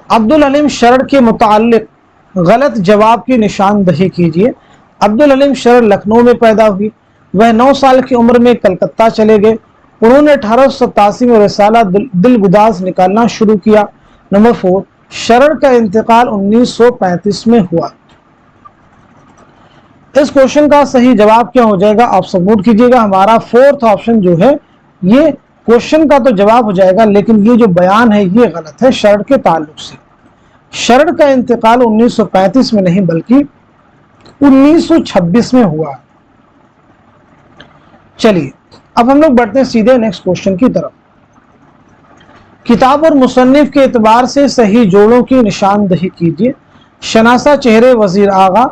अब्दुल हलीम शरर के मुताल्लिक गलत जवाब की निशानदही कीजिए। अब्दुल हलीम शरर लखनऊ में पैदा हुई। वह 9 साल की उम्र में कलकत्ता चले गए। उन्होंने 1887 में रिसाला दिलगुदाज निकालना शुरू किया। नंबर 4, शरर का इंतकाल 1935 में हुआ। इस क्वेश्चन का सही जवाब क्या हो जाएगा? आप सब नोट कीजिएगा। हमारा 4th ऑप्शन जो है ये क्वेश्चन का तो जवाब हो जाएगा, लेकिन ये जो बयान है ये गलत है शरड़ के ताल्लुक से। शरड़ का इंतकाल 1935 में नहीं बल्कि 1926 में हुआ। चलिए अब हम लोग बढ़ते हैं सीधे नेक्स्ट क्वेश्चन की तरफ। किताब और मुसन्निफ के एतबार से सही जोड़ों की निशानदही कीजिए। शनासा चेहरे वजीर आगा,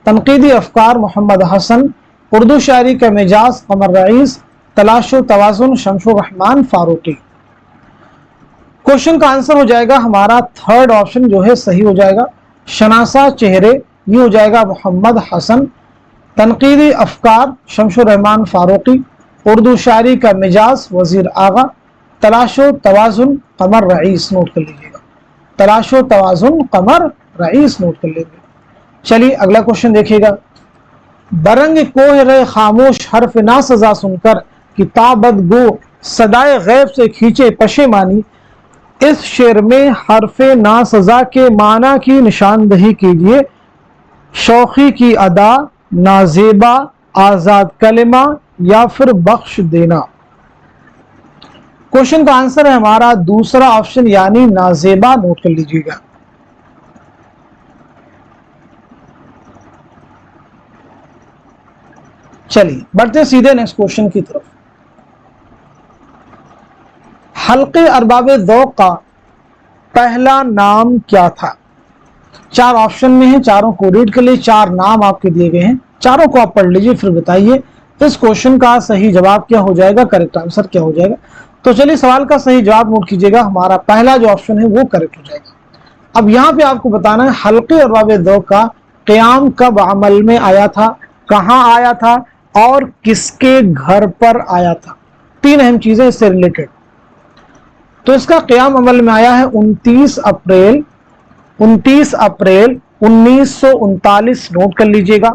तनकीदी अफकार मोहम्मद हसन, उर्दू शायरी का मिजाज कमर रईस, तलाशो तवाजुन शमशुर रहमान फारूकी। क्वेश्चन का आंसर हो जाएगा हमारा थर्ड ऑप्शन जो है सही हो जाएगा। शनासा चेहरे ये हो जाएगा मोहम्मद हसन, तनकीदी अफकार शमशुर रहमान फारूकी, उर्दू शायरी का मिजाज वजीर आगा, तलाशो तवाजुन कमर रईस। नोट कर लीजिएगा, तलाशो तवाजुन कमर रईस नोट कर लेंगे। चलिए अगला क्वेश्चन देखिएगा। बरंग कोह रहे खामोश हर्फ ना सजा सुनकर किताबत गो सदाए गैब से खींचे पशेमानी। इस शेर में हर्फे ना सजा के माना की निशानदही कीजिए। शौखी की अदा, नाजेबा, आजाद कलिमा या फिर बख्श देना। क्वेश्चन का आंसर है हमारा दूसरा ऑप्शन यानी नाजेबा। नोट कर लीजिएगा। चलिए बढ़ते सीधे नेक्स्ट क्वेश्चन की तरफ। हल्के अरबाब ज़ौक़ का पहला नाम क्या था? चार ऑप्शन में है, चारों को रीड कर लिए। चार नाम आपके दिए गए हैं, चारों को आप पढ़ लीजिए, फिर बताइए इस क्वेश्चन का सही जवाब क्या हो जाएगा, करेक्ट आंसर क्या हो जाएगा। तो चलिए सवाल का सही जवाब नोट कीजिएगा। हमारा पहला जो ऑप्शन है वो करेक्ट हो जाएगा। अब यहाँ पे आपको बताना है हल्के अरबाब ज़ौक़ का क़याम कब अमल में आया था, कहाँ आया था और किसके घर पर आया था। तीन अहम चीजें इससे रिलेटेड। तो इसका क़याम अमल में आया है 29 अप्रैल 1939। नोट कर लीजिएगा।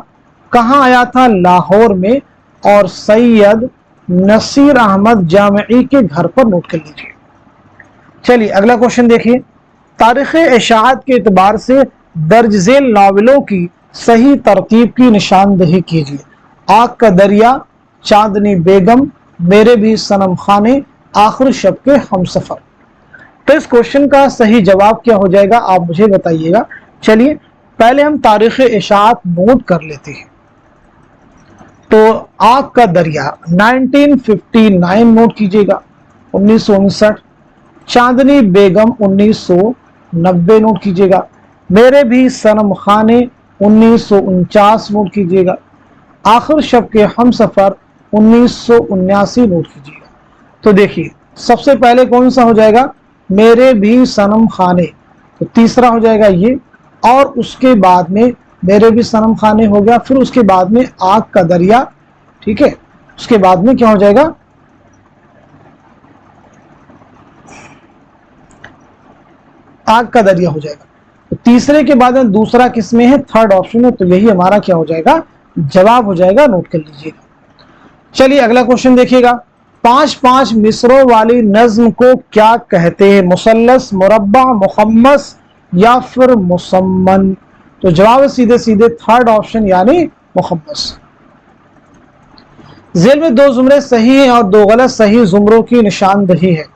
कहाँ आया था? लाहौर में, और सैयद नसीर अहमद जामिई के घर पर। नोट कर लीजिए। चलिए अगला क्वेश्चन देखिए। तारीख़ इशाअत के एतबार से दर्ज झेल नावलों की सही तरतीब की निशानदही कीजिए। आग का दरिया, चांदनी बेगम, मेरे भी सनम खाने, आखिर शब के हमसफर। तो इस क्वेश्चन का सही जवाब क्या हो जाएगा आप मुझे बताइएगा। चलिए पहले हम तारीख़ इशाअत नोट कर लेते हैं। तो आग का दरिया 1959 नोट कीजिएगा, 1959। चांदनी बेगम 1990 नोट कीजिएगा। मेरे भी सनम खाने 1949 नोट कीजिएगा। आखिर शब के हमसफर 1979 नोट कीजिएगा। तो देखिए सबसे पहले कौन सा हो जाएगा? मेरे भी सनम खाने, तो तीसरा हो जाएगा ये, और उसके बाद में मेरे भी सनम खाने हो गया, फिर उसके बाद में आग का दरिया, ठीक है, उसके बाद में क्या हो जाएगा? आग का दरिया हो जाएगा। तो तीसरे के बाद में दूसरा किसमें है? थर्ड ऑप्शन में। तो यही हमारा क्या हो जाएगा? जवाब हो जाएगा। नोट कर लीजिएगा। चलिए अगला क्वेश्चन देखिएगा। 5-5 मिसरों वाली नज्म को क्या कहते हैं? मुसल्लस, मुरब्बा, मुखम्मस या फिर मुसम्मन। तो जवाब है सीधे सीधे थर्ड ऑप्शन यानी मुखम्मस। जेल में दो जुमरे सही हैं और दो गलत। सही जुमरों की निशानदही है।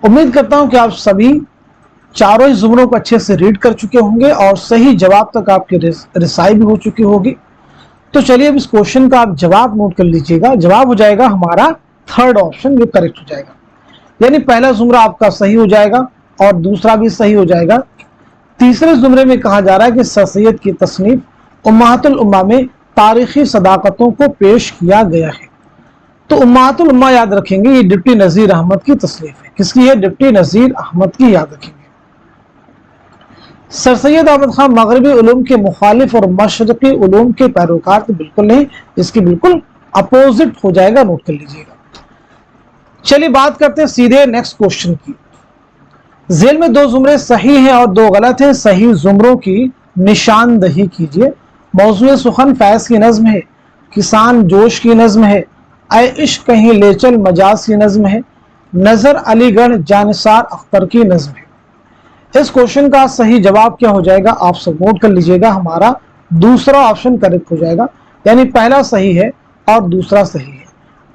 उम्मीद करता हूं कि आप सभी चारों ही जुमरों को अच्छे से रीड कर चुके होंगे और सही जवाब तक आपकी रिसाई भी हो चुकी होगी। तो चलिए अब इस क्वेश्चन का आप जवाब नोट कर लीजिएगा। जवाब हो जाएगा हमारा थर्ड ऑप्शन, ये करेक्ट हो जाएगा। यानी पहला जुमरा आपका सही हो जाएगा और दूसरा भी सही हो जाएगा। तीसरे जुमरे में कहा जा रहा है कि सर सैयद की तसनीफ उम्महातुल उम्मा में तारीखी सदाकतों को पेश किया गया है। तो उम्महातुल उम्मा याद रखेंगे, ये डिप्टी नजीर अहमद की तसनीफ है। किसकी है? डिप्टी नजीर अहमद की, याद रखेंगे। सर सैयद अहमद खान मगरबी उलूम के मुखालिफ और मशरकी उलूम के पैरोकार तो बिल्कुल नहीं, इसकी बिल्कुल अपोजिट हो जाएगा। नोट कर लीजिएगा। चलिए बात करते हैं सीधे नेक्स्ट क्वेश्चन की। जेल में दो जुमरे सही हैं और दो गलत हैं। सही जुमरों की निशानदही कीजिए। मौजूद सुखन फैज की नज्म है, किसान जोश की नज्म है, ऐ इश्क कहीं ले चल मजाज की नज्म है, नजर अलीगढ़ जानिसार अख्तर की नज्म है। इस क्वेश्चन का सही जवाब क्या हो जाएगा, आप सब नोट कर लीजिएगा, हमारा दूसरा ऑप्शन करेक्ट हो जाएगा, यानी पहला सही है और दूसरा सही है।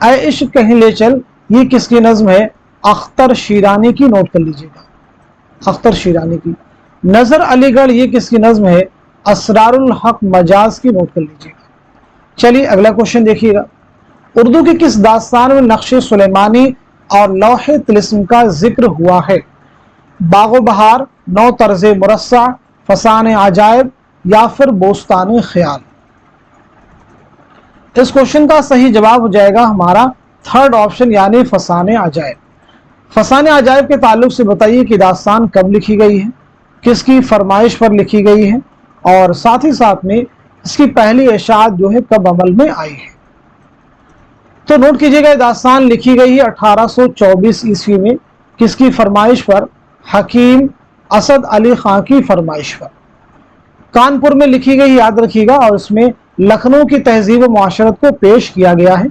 ऐ इश्क कहीं ले चल ये किसकी नज्म है, अख्तर शीरानी की, नोट कर लीजिएगा, अख्तर शीरानी की। नजर अलीगढ़ ये किसकी नज्म है, असरारुल हक मजाज की, नोट कर लीजिएगा। चलिए अगला क्वेश्चन देखिएगा। उर्दू के किस दास्तान में नक्शे सुलेमानी और लौहे तिलिस्म का जिक्र हुआ है, बागो बहार, नौ तर्ज मुरस्सा, फसान अजायब या फिर बोस्तान ख्याल। इस क्वेश्चन का सही जवाब हो जाएगा हमारा थर्ड ऑप्शन यानी फसान अजायब। फसान अजायब के ताल्लुक से बताइए कि दास्तान कब लिखी गई है, किसकी फरमाइश पर लिखी गई है, और साथ ही साथ में इसकी पहली इशाअत जो है कब अमल में आई है। तो नोट कीजिएगा, दास्तान लिखी गई है 1824 ईस्वी में, किसकी फरमाइश पर, हकीम असद अली खां की फरमाइश पर। कानपुर में लिखी गई, याद रखिएगा, और इसमें लखनऊ की तहजीब व मुआशरत को पेश किया गया है।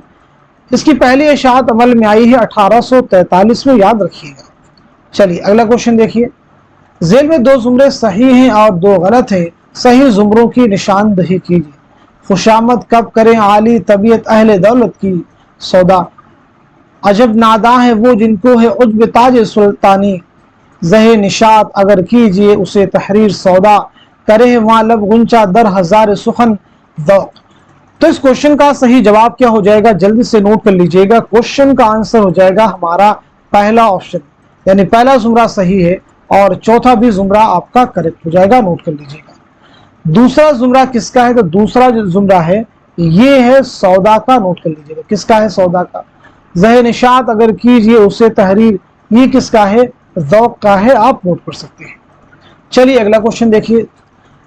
इसकी पहली इशाअत अमल में आई है 1843 में, याद रखिएगा। चलिए अगला क्वेश्चन देखिए। जेल में दो जुमरे सही हैं और दो गलत हैं, सही जुमरों की निशानदही कीजिए। खुशामद कब करें आली तबीयत अहले दौलत की सौदा, अजब नादा है वो जिनको है उज्ब ताज सुल्तानी, जहे निशात अगर कीजिए उसे तहरीर सौदा, करे वहाँ लब गुंचा दर हजार सुखन दौक। तो इस क्वेश्चन का सही जवाब क्या हो जाएगा, जल्दी से नोट कर लीजिएगा। क्वेश्चन का आंसर हो जाएगा हमारा पहला ऑप्शन, यानी पहला जुमरा सही है और चौथा भी जुमरा आपका करेक्ट हो जाएगा, नोट कर लीजिएगा। दूसरा जुमरा किसका है, तो दूसरा जो जुमरा है ये है सौदा का, नोट कर लीजिएगा। किसका है, सौदा का। जहे निशात अगर कीजिए उसे तहरीर, ये किसका है, ज़ौक़ का है, आप नोट कर सकते हैं। चलिए अगला क्वेश्चन देखिए।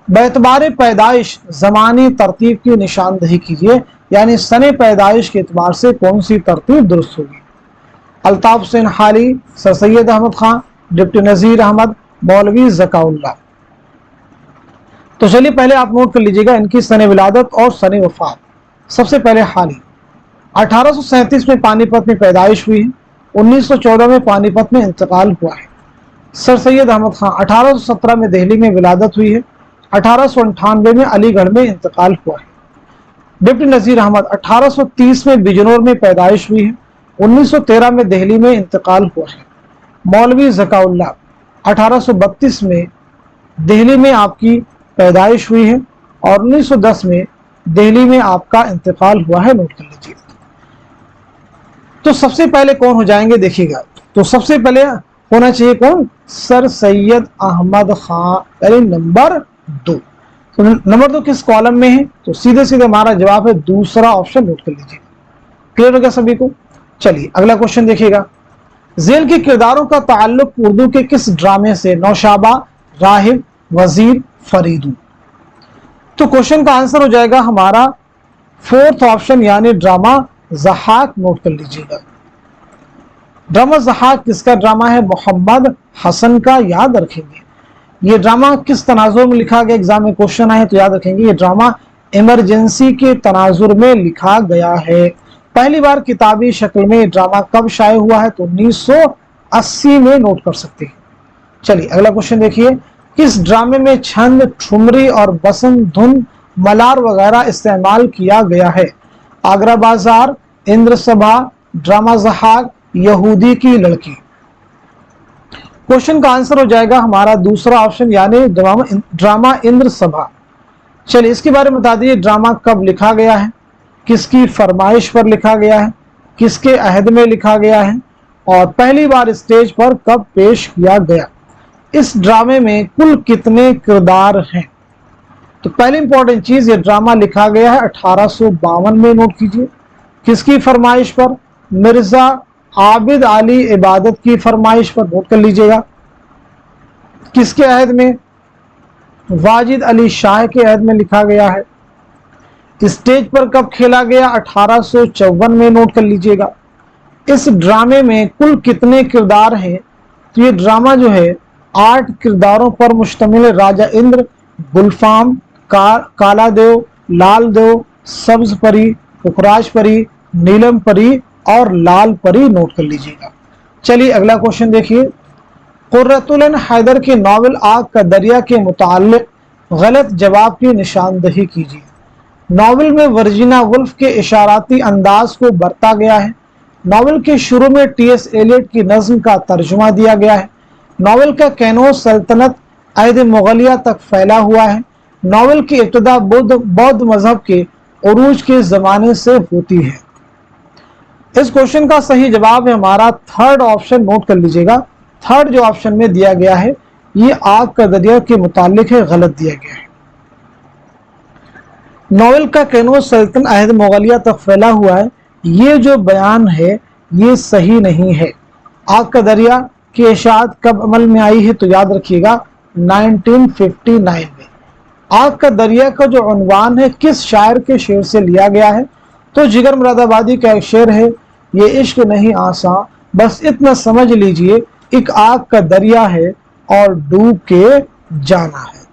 बेतबार पैदाइश ज़मानी तरतीब की निशानदही कीजिए, यानी सने पैदाइश के एतबार से कौन सी तरतीब दुरुस्त होगी। अल्ताफ हुसैन हाली, सर सैयद अहमद खां, डिप्टी नज़ीर अहमद, मौलवी ज़काउल्लाह। तो चलिए पहले आप नोट कर लीजिएगा इनकी सने विलादत और सने वफात। सबसे पहले हाली 1837 में पानीपत में पैदाइश हुई है, 1914 में पानीपत में इंतकाल हुआ है। सर सैयद अहमद खां 1817 में दिल्ली में विलादत हुई है, 1898 में अलीगढ़ में इंतकाल हुआ है। डिप्टी नज़ीर अहमद 1830 में बिजनौर में पैदाइश हुई है, 1913 में दिल्ली में इंतकाल हुआ है। मौलवी ज़काउल्लाह 1832 में दिल्ली में आपकी पैदाइश हुई है और 1910 में दिल्ली में आपका इंतकाल हुआ है, नोट कर लीजिए। तो सबसे पहले कौन हो जाएंगे देखिएगा, तो सबसे पहले होना चाहिए कौन, सर सैयद अहमद खां, यानी नंबर 2। तो नंबर 2 किस कॉलम में है, तो सीधे सीधे हमारा जवाब है दूसरा ऑप्शन, नोट कर लीजिए। क्लियर हो गया सभी को। चलिए अगला क्वेश्चन देखिएगा। जेल के किरदारों का ताल्लुक उर्दू के किस ड्रामे से, नौशाबा, राहिब, वजीर, फरीदू। तो क्वेश्चन का आंसर हो जाएगा हमारा फोर्थ ऑप्शन यानी ड्रामा ज़हाक, नोट कर लीजिएगा। ड्रामा ज़हाक किसका ड्रामा है, मोहम्मद हसन का, याद रखेंगे। ये ड्रामा किस तनाजुर में लिखा गया, एग्जाम में क्वेश्चन आए तो याद रखेंगे। ये ड्रामा इमरजेंसी के तनाजुर में लिखा गया है। पहली बार किताबी शक्ल में ड्रामा कब शाये हुआ है, तो 1980 में, नोट कर सकते हैं। चलिए अगला क्वेश्चन देखिए। किस ड्रामे में छंद, ठुमरी और बसंत धुन, मलार वगैरह इस्तेमाल किया गया है। आगरा बाजार, इंद्र सभा, ड्रामा ज़हाक, यहूदी की लड़की। क्वेश्चन का आंसर हो जाएगा हमारा दूसरा ऑप्शन यानी ड्रामा इंद्र सभा। चलिए इसके बारे में बता दिए, ड्रामा कब लिखा गया है, किसकी फरमाइश पर लिखा गया है, किसके अहद में लिखा गया है, और पहली बार स्टेज पर कब पेश किया गया। इस ड्रामे में कुल कितने किरदार हैं। तो पहली इंपॉर्टेंट चीज, ये ड्रामा लिखा गया है 1852 में, नोट कीजिए। किसकी फरमाइश पर, मिर्जा आबिद अली इबादत की फरमाइश पर, नोट कर लीजिएगा। किसके अहद में, वाजिद अली शाह के अहद में लिखा गया है। स्टेज पर कब खेला गया, 1854 में, नोट कर लीजिएगा। इस ड्रामे में कुल कितने किरदार हैं, तो ये ड्रामा जो है 8 किरदारों पर मुश्तमिल है। राजा इंद्र, गुलफाम, काला देव, लाल देव, सब्ज परी, पुखराज परी, नीलम परी और लाल परी नोट कर लीजिएगा। चलिए अगला क्वेश्चन देखिए। कुर्रतुल ऐन हैदर के नॉवेल आग का दरिया के मुताल्लिक गलत जवाब की निशानदही कीजिए। नॉवेल में वर्जीना वुल्फ के इशाराती अंदाज को बरता गया है। नॉवेल के शुरू में टी.एस. एलियट की नज्म का तर्जुमा दिया गया है। नॉवेल का कैनोस सल्तनत अहद मुगलिया तक फैला हुआ है। नॉवेल की इब्तिदा बौद्ध मजहब के उरूज के जमाने से होती है। इस क्वेश्चन का सही जवाब है हमारा थर्ड ऑप्शन, नोट कर लीजिएगा। थर्ड जो ऑप्शन में दिया गया है ये आग का दरिया के मुतालिक है, गलत दिया गया है। नॉवेल का कैनोस सल्तनत अहद मुगलिया तक फैला हुआ है, ये जो बयान है ये सही नहीं है। आग का दरिया की इशाअत कब अमल में आई है तो याद रखिएगा 1959 में। आग का दरिया का जो उन्वान है किस शायर के शेर से लिया गया है तो जिगर मुरादाबादी का एक शेर है, ये इश्क नहीं आसान बस इतना समझ लीजिए एक आग का दरिया है और डूब के जाना है।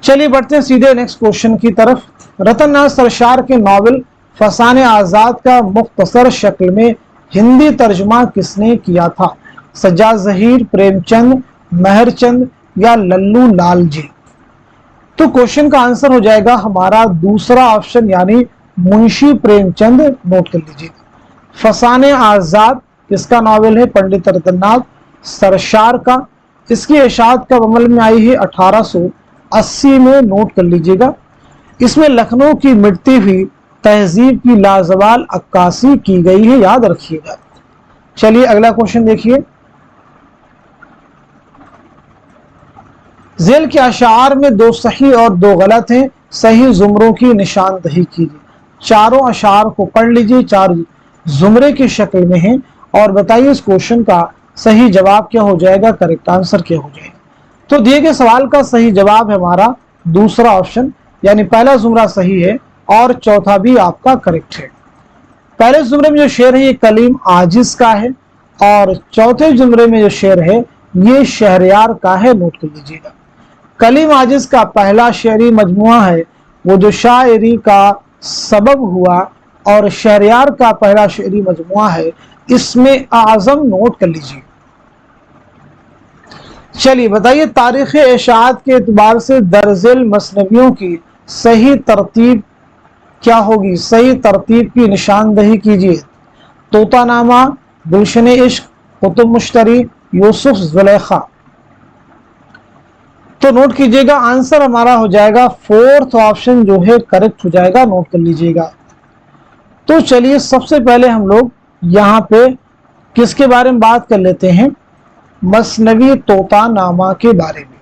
चलिए बढ़ते हैं सीधे नेक्स्ट क्वेश्चन की तरफ। रतन नाथ सरशार के नॉवेल फसाने आजाद का मुख्तसर शक्ल में हिंदी तर्जुमा किसने किया था? सज्जाद ज़हीर, प्रेमचंद, मेहरचंद या लल्लू लाल जी? तो क्वेश्चन का आंसर हो जाएगा हमारा दूसरा ऑप्शन यानी मुंशी प्रेमचंद, नोट कर लीजिएगा। फसाने आजाद किसका नॉवेल है? पंडित रतननाथ सरशार का। इसकी इशाअत कब अमल में आई है? 1880 में, नोट कर लीजिएगा। इसमें लखनऊ की मिटती हुई तहजीब की लाजवाल अक्कासी की गई है, याद रखिएगा। चलिए अगला क्वेश्चन देखिए। झेल के अशार में दो सही और दो गलत हैं, सही जुमरों की निशानदही कीजिए। चारों अशार को पढ़ लीजिए, चार जुमरे की शक्ल में हैं और बताइए इस क्वेश्चन का सही जवाब क्या हो जाएगा, करेक्ट आंसर क्या हो जाएगा। तो दिए गए सवाल का सही जवाब है हमारा दूसरा ऑप्शन, यानी पहला जुमरा सही है और चौथा भी आपका करेक्ट है। पहले जुमरे में जो शेर है ये कलीम आजिज का है और चौथे जुमरे में जो शेर है ये शहरयार का है, नोट कर लीजिएगा। कलीम आजिज का पहला शेरी मजमुआ है वो जो शायरी का सबब हुआ और शहरयार का पहला शेरी मजमुआ है इसमें आजम, नोट कर लीजिए। चलिए बताइए तारीख इशाअत के एतबार से दर्जेल मसनवियों की सही तरतीब क्या होगी? सही तरतीब की निशानदही कीजिए। तोतानामा, गुलशन इश्क, कुतुब मुश्तरी, यूसुफ जुलेखा। तो नोट कीजिएगा आंसर हमारा हो जाएगा फोर्थ ऑप्शन जो है करेक्ट हो जाएगा, नोट कर लीजिएगा। तो चलिए सबसे पहले हम लोग यहाँ पे किसके बारे में बात कर लेते हैं? मसनवी तोतानामा के बारे में।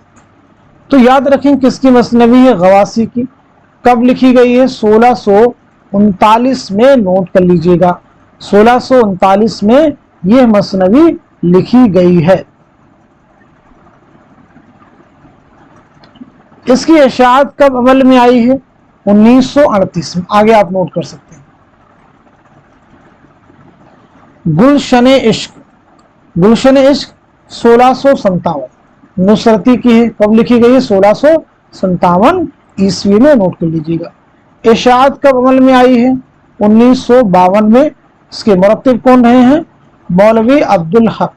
तो याद रखें किसकी मसनवी है? गवासी की। कब लिखी गई है? 1639 में, नोट कर लीजिएगा। 1639 में यह मसनवी लिखी गई है। इसकी इशाअत कब अमल में आई है? 1938 में। आगे आप नोट कर सकते हैं। गुलशन इश्क, गुलशन इश्क 1657 नुसरती की है। कब लिखी गई है? 1657 ईस्वी में, नोट कर लीजिएगा। इशाअत कब अमल में आई है? 1952 में। इसके मुरत्तिब कौन रहे हैं? मौलवी अब्दुल हक।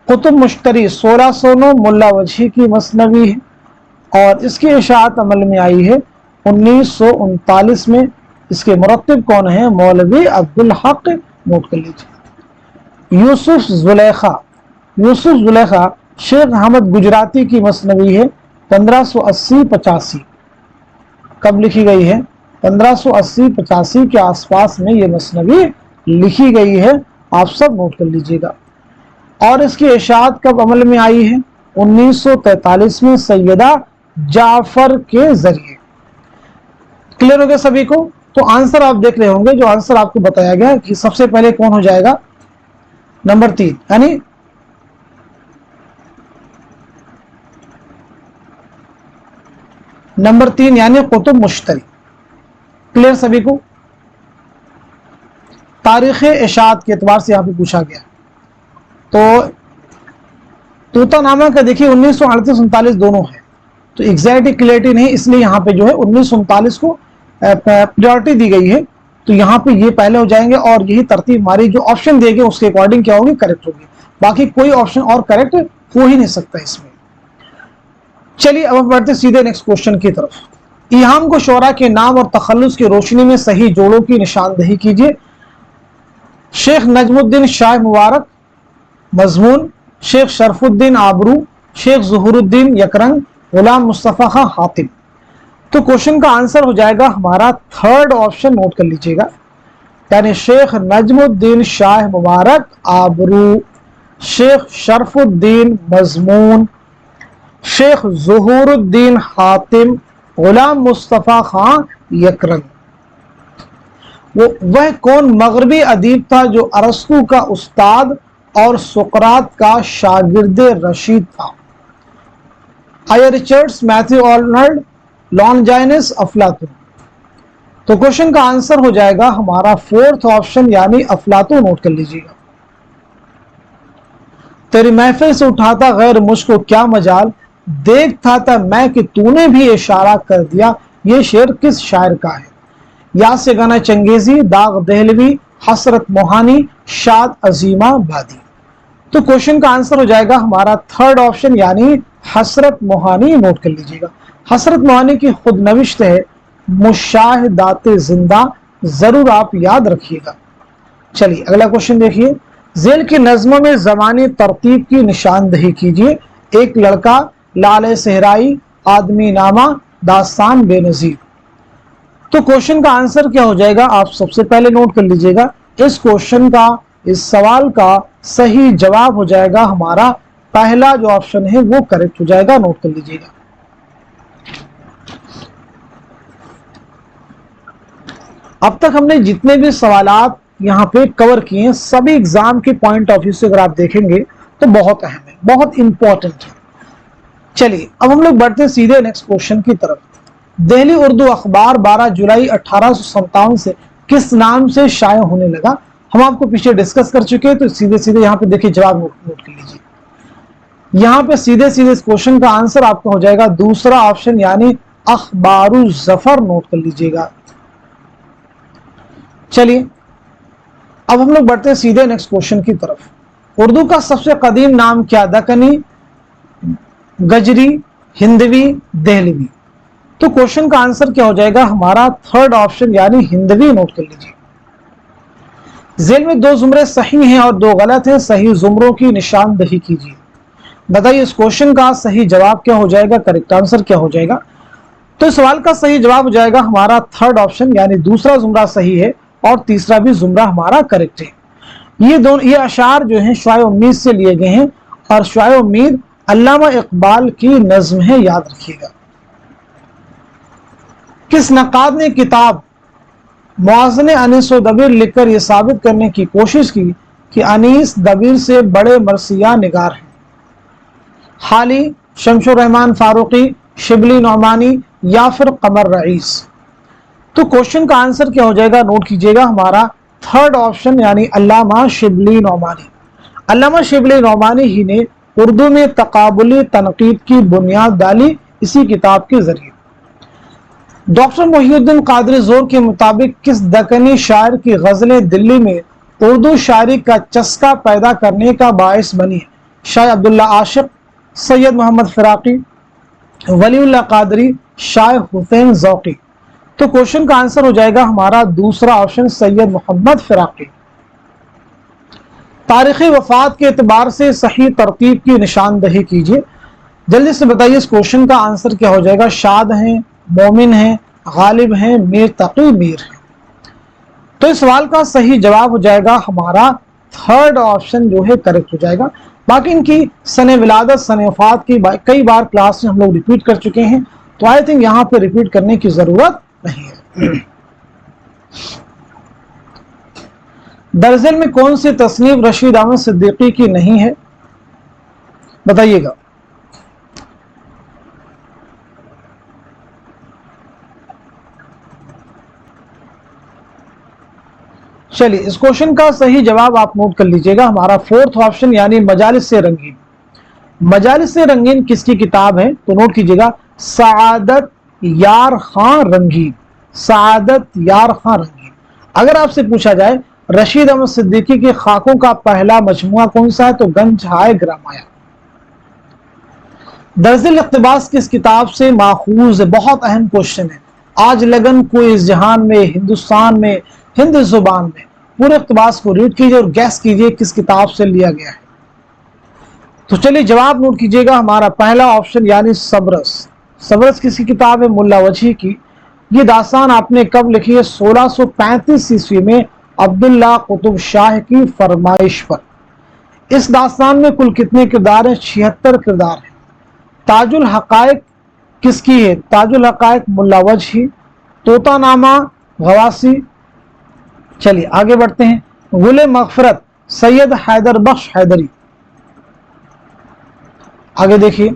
कुतुब मुश्तरी 1609 मुल्ला वजही की मसनवी है और इसकी इशाअत अमल में आई है 1939 में। इसके मुरत्तिब कौन है? मौलवी अब्दुल हक, नोट कर लीजिए। यूसुफ जुलेखा, यूसुफ जुलेखा शेख अहमद गुजराती की मसनवी है 1580-85। कब लिखी गई है? 1580-85 के आसपास में ये मसनवी लिखी गई है, आप सब नोट कर लीजिएगा। और इसकी इशाअत कब अमल में आई है? 1943 में सैयदा जाफर के जरिए। क्लियर हो गया सभी को? तो आंसर आप देख रहे होंगे, जो आंसर आपको बताया गया कि सबसे पहले कौन हो जाएगा? नंबर 3 यानी नंबर 3 यानी कुतुब मुश्तरी। क्लियर सभी को? तारीख इशाअत के एतबार से यहाँ पे पूछा गया। तो तोतानामा का देखिए 1938-39 दोनों है, तो एग्जैक्ट क्लियरिटी नहीं, इसलिए यहाँ पे जो है 1939 को प्रायोरिटी दी गई है तो यहाँ पे ये पहले हो जाएंगे और यही तरतीब हमारी जो ऑप्शन देंगे उसके अकॉर्डिंग क्या होगी, करेक्ट होगी। बाकी कोई ऑप्शन और करेक्ट हो ही नहीं सकता इसमें। चलिए अब हम बढ़ते सीधे नेक्स्ट क्वेश्चन की तरफ। इहाम को शोरा के नाम और तखल्लुस की रोशनी में सही जोड़ों की निशानदही कीजिए। शेख नजमुद्दीन शाह मुबारक, मजमून शेख शरफुद्दीन आबरू, शेख ज़ुहुरुद्दीन यकरंग, गुलाम मुस्तफ़ा खां हातिम। तो क्वेश्चन का आंसर हो जाएगा हमारा थर्ड ऑप्शन, नोट कर लीजिएगा, यानी शेख नजमुद्दीन शाह मुबारक आबरू, शेख शरफुद्दीन मजमून, शेख ज़ुहुरुद्दीन हातिम, गुलाम मुस्तफ़ा खां यकरंग। वह कौन मगरबी अदीब था जो अरस्तु का उस्ताद और सुकरात का शागिर्द रशीद था? आया रिचर्ड्स, मैथ्यू आर्नल्ड, लॉन्जाइनस, अफलातून। तो क्वेश्चन का आंसर हो जाएगा हमारा फोर्थ ऑप्शन यानी अफलातून, नोट कर लीजिएगा। तेरी महफिल से उठाता गैर मुझको क्या मजाल, देखता था मैं कि तूने भी इशारा कर दिया। ये शेर किस शायर का है? यासे गाना चंगेजी, दाग दहलवी, हसरत मोहानी, शाद अजीमा बादी। तो क्वेश्चन का आंसर हो जाएगा हमारा थर्ड ऑप्शन यानी हसरत मोहानी, नोट कर लीजिएगा। हसरत मोहानी की खुद नविश्त है मुशाहिदाते जिंदा, जरूर आप याद रखिएगा। चलिए अगला क्वेश्चन देखिए। जेल की नज़्मों में ज़मानी तरतीब की निशानदही कीजिए। एक लड़का, लाले सहराई, आदमी नामा, दास्तान बेनजीर। तो क्वेश्चन का आंसर क्या हो जाएगा, आप सबसे पहले नोट कर लीजिएगा। इस क्वेश्चन का, इस सवाल का सही जवाब हो जाएगा हमारा पहला जो ऑप्शन है वो करेक्ट हो जाएगा, नोट कर लीजिएगा। अब तक हमने जितने भी सवालात यहाँ पे कवर किए हैं सभी एग्जाम के पॉइंट ऑफ व्यू से अगर आप देखेंगे तो बहुत अहम है, बहुत इंपॉर्टेंट है। चलिए अब हम लोग बढ़ते हैं सीधे नेक्स्ट क्वेश्चन की तरफ। दिल्ली उर्दू अखबार 12 जुलाई 1857 से किस नाम से शाया होने लगा? हम आपको पीछे डिस्कस कर चुके हैं, तो सीधे सीधे यहाँ पे देखिए जवाब नोट कर लीजिए। यहाँ पे सीधे सीधे इस क्वेश्चन का आंसर आपका हो जाएगा दूसरा ऑप्शन यानी अखबारू जफर, नोट कर लीजिएगा। चलिए अब हम लोग बढ़ते हैं सीधे नेक्स्ट क्वेश्चन की तरफ। उर्दू का सबसे कदीम नाम क्या? दक्कनी, गजरी, हिंदवी, दहलवी। तो क्वेश्चन का आंसर क्या हो जाएगा हमारा थर्ड ऑप्शन यानी हिंदवी, नोट कर लीजिए। जेल में 2 जुमरे सही हैं और 2 गलत हैं, सही जुमरों की निशानदही कीजिए। बताइए इस क्वेश्चन का सही जवाब क्या हो जाएगा, करेक्ट आंसर क्या हो जाएगा? तो इस सवाल का सही जवाब हो जाएगा हमारा थर्ड ऑप्शन यानी दूसरा जुमरा सही है और तीसरा भी जुमरा हमारा करेक्ट है। ये अशार जो हैं शुआए उम्मीद से लिए गए हैं और शुआए उम्मीद अल्लामा इकबाल की नज्म है, याद रखिएगा। किस नकाद ने किताब मुआज़ने अनीस व दबीर लिखकर यह साबित करने की कोशिश की कि अनीस दबीर से बड़े मरसिया निगार हैं? हाली, शमशुर रहमान फारूकी, शिबली नौमानी या फिर कमर रईस। तो क्वेश्चन का आंसर क्या हो जाएगा, नोट कीजिएगा, हमारा थर्ड ऑप्शन यानी अल्लामा शिबली नौमानी। अल्लामा शिबली नौमानी ही ने उर्दू में तकाबुली तनकीद की बुनियाद डाली इसी किताब के जरिए। डॉक्टर मोहिउद्दीन कादरी जोर के मुताबिक किस दक्कनी शायर की गजलें दिल्ली में उर्दू शायरी का चस्का पैदा करने का बायस बनी? शाह अब्दुल्ला आशिक, सैयद मोहम्मद फिराकी, वलीउल्लाह कादरी, शाह हुसैन ज़ौकी। तो क्वेश्चन का आंसर हो जाएगा हमारा दूसरा ऑप्शन सैयद मोहम्मद फिराकी। तारीखी वफात के एतबार से सही तरतीब की निशानदही कीजिए। जल्दी से बताइए इस क्वेश्चन का आंसर क्या हो जाएगा? शाद हैं, मोमिन हैं, गालिब हैं, मीर तकी मीर हैं। तो इस सवाल का सही जवाब हो जाएगा हमारा थर्ड ऑप्शन जो है करेक्ट हो जाएगा। बाकी इनकी सने विलादत, सने वफात की कई बार क्लास में हम लोग रिपीट कर चुके हैं, तो आई थिंक यहाँ पे रिपीट करने की जरूरत नहीं है। दरअसल में कौन सी तसनीफ रशीद अहमद सिद्दीकी की नहीं है, बताइएगा। चलिए इस क्वेश्चन का सही जवाब आप नोट कर लीजिएगा, हमारा फोर्थ ऑप्शन यानी मजालिस से रंगीन। मजालिस से रंगीन किसकी किताब है? तो नोट कीजिएगा, सआदत यार खां रंगीन। सआदत यार खां रंगीन। अगर आपसे पूछा जाए रशीद अहमद सिद्दीकी की खाकों का पहला मजमुआ कौन सा है, तो गंज हाय ग्रामाया। दर्जिल इक़्तिबास किस किताब से माखूज है? बहुत अहम क्वेश्चन है। आज लगन को इस जहान में, हिंदुस्तान में, हिंदी जुबान में, पूरे इक़्तिबास को रीड कीजिए और गैस कीजिए किस किताब से लिया गया है। तो चलिए जवाब नोट कीजिएगा। हमारा पहला ऑप्शन यानी सबरस। सबरस किसकी किताब है? मुल्ला वजही की। ये दास्तान आपने कब लिखी है? 1635 ईस्वी में अब्दुल्ला कुतुब शाह की फरमाइश पर। इस दास्तान में कुल कितने किरदार हैं? 76 किरदार हैं। ताजुल हकायक किसकी है? ताजुल हकायक मुल्ला वजही। तोतानामा गवासी। चलिए आगे बढ़ते हैं। गुले मगफरत सैयद हैदर बख्श हैदरी। आगे देखिए,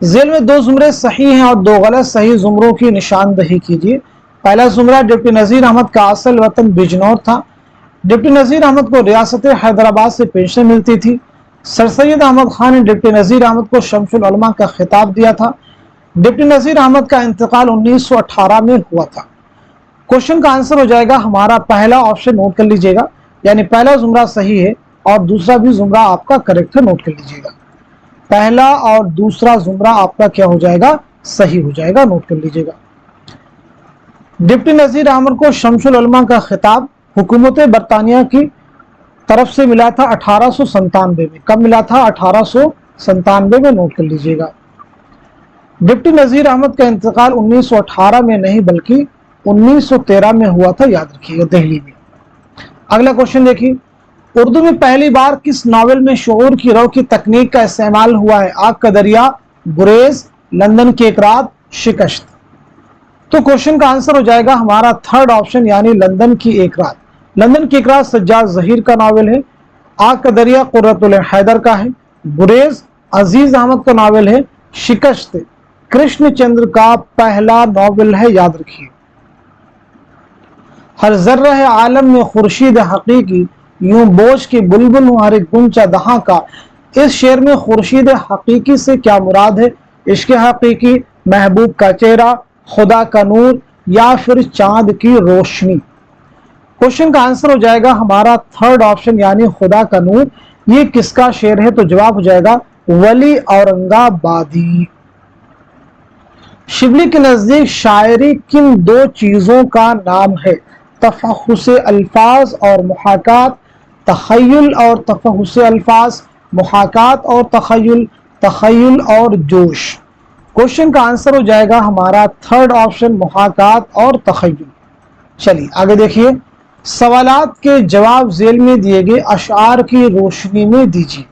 जेल में दो जुमरे सही हैं और दो गलत सही जुमरों की निशानदही कीजिए। पहला जुमरा डिप्टी नजीर अहमद का असल वतन बिजनौर था। डिप्टी नजीर अहमद को रियासत हैदराबाद से पेंशन मिलती थी। सर सैयद अहमद खान ने डिप्टी नजीर अहमद को शमसुल उलमा का खिताब दिया था। डिप्टी नजीर अहमद का इंतकाल 1918 में हुआ था। क्वेश्चन का आंसर हो जाएगा हमारा पहला ऑप्शन, नोट कर लीजिएगा, यानी पहला जुमरा सही है और दूसरा भी जुमरा आपका करेक्ट है, नोट कर लीजिएगा। पहला और दूसरा जुमरा आपका क्या हो जाएगा? सही हो जाएगा, नोट कर लीजिएगा। डिप्टी नजीर अहमद को शमसुल उलमा का खिताब हुकूमत बरतानिया की तरफ से मिला था 1897 में। कब मिला था? 1897 में, नोट कर लीजिएगा। डिप्टी नजीर अहमद का इंतकाल 1918 में नहीं बल्कि 1913 में हुआ था, याद रखिएगा, दिल्ली में। अगला क्वेश्चन देखिए, उर्दू में पहली बार किस नावल में शऊर की रौ की तकनीक का इस्तेमाल हुआ है? आग का दरिया, गुरेज, लंदन की एक रात, शिकस्त। तो क्वेश्चन का आंसर हो जाएगा हमारा थर्ड ऑप्शन, यानी लंदन की एक रात। लंदन की एक रात सज्जाद जहीर का नावल है। आग का दरिया कुर्रतुल हैदर का है। गुरेज अजीज अहमद का नावल है। शिकस्त कृष्णचंद्र का पहला नावल है, याद रखिए। हर जर्रा आलम में खुर्शीद हकीकी, यूं बोझ की बुलबुल हूं हर एक गुंचा दहां का। इस शेर में खुर्शीद हकीकी से क्या मुराद है? इश्क हकीकी, महबूब का चेहरा, खुदा का नूर या फिर चांद की रोशनी। क्वेश्चन का आंसर हो जाएगा हमारा थर्ड ऑप्शन, यानी खुदा का नूर। ये किसका शेर है? तो जवाब हो जाएगा वली औरंगाबादी। शिबली के नजदीक शायरी किन दो चीजों का नाम है? तफहुस अल्फाज और मुहाकात, तखय्युल और तफहुस अल्फाज, मुहाकात और तखय्युल, तखय्युल और जोश। क्वेश्चन का आंसर हो जाएगा हमारा थर्ड ऑप्शन, मुहाकात और तखय्युल। चलिए आगे देखिए, सवालात के जवाब जेल में दिए गए अशार की रोशनी में दीजिए।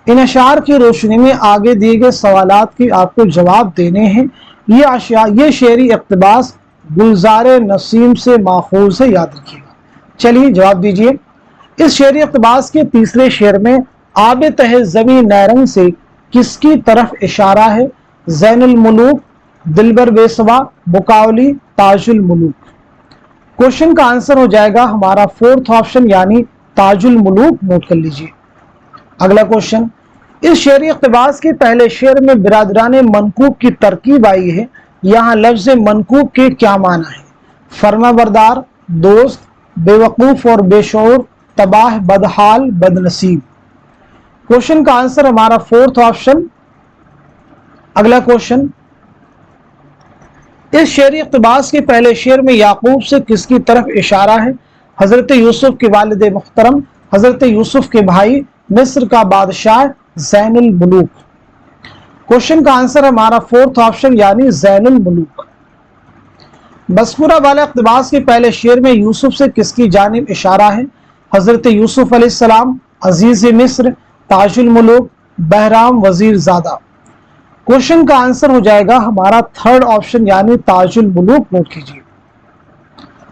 इन अशार की रोशनी में आगे दिए गए सवालात के आपको जवाब देने हैं। ये शेरी इक़्तिबास गुलजार नसीम से माखूज है, याद रखिएगा। चलिए जवाब दीजिए। इस शेरी इक़्तिबास के तीसरे शेर में आब तहे ज़मी नैरंग से किसकी तरफ इशारा है? ज़ैनुल मुलूक, दिलबर बेसवा, बुकावली, ताजुल मुलूक। क्वेश्चन का आंसर हो जाएगा हमारा फोर्थ ऑप्शन, यानी ताजुल मुलूक, नोट कर लीजिए। अगला क्वेश्चन, इस शेर इक़्तिबास के पहले शेर में बिरादरान मनकूब की तरकीब आई है। यहाँ लफ्ज मनकूब के क्या माना है? फर्माबरदार, दोस्त, बेवकूफ और बेशऊर, तबाह, बदहाल, बदनसीब। क्वेश्चन का आंसर हमारा फोर्थ ऑप्शन। अगला क्वेश्चन, इस शेर इक़्तिबास के पहले शेर में याकूब से किसकी तरफ इशारा है? हजरत यूसुफ के वालिद मुहतरम, हजरत यूसुफ के भाई, मिस्र का बादशाह, ज़ैनुल मुलूक। क्वेश्चन का आंसर हमारा फोर्थ ऑप्शन, यानी ज़ैनुल मुलूक। मज़कूरा वाला इक़्तिबास के पहले शेर में यूसुफ से किसकी जानिब इशारा है? हजरत यूसुफ अलैहिस्सलाम, अजीज मिस्र, ताजुल मुलूक, बहराम वजीर ज़ादा। क्वेश्चन का आंसर हो जाएगा हमारा थर्ड ऑप्शन, यानी ताजुल मुलूक, नोट कीजिए।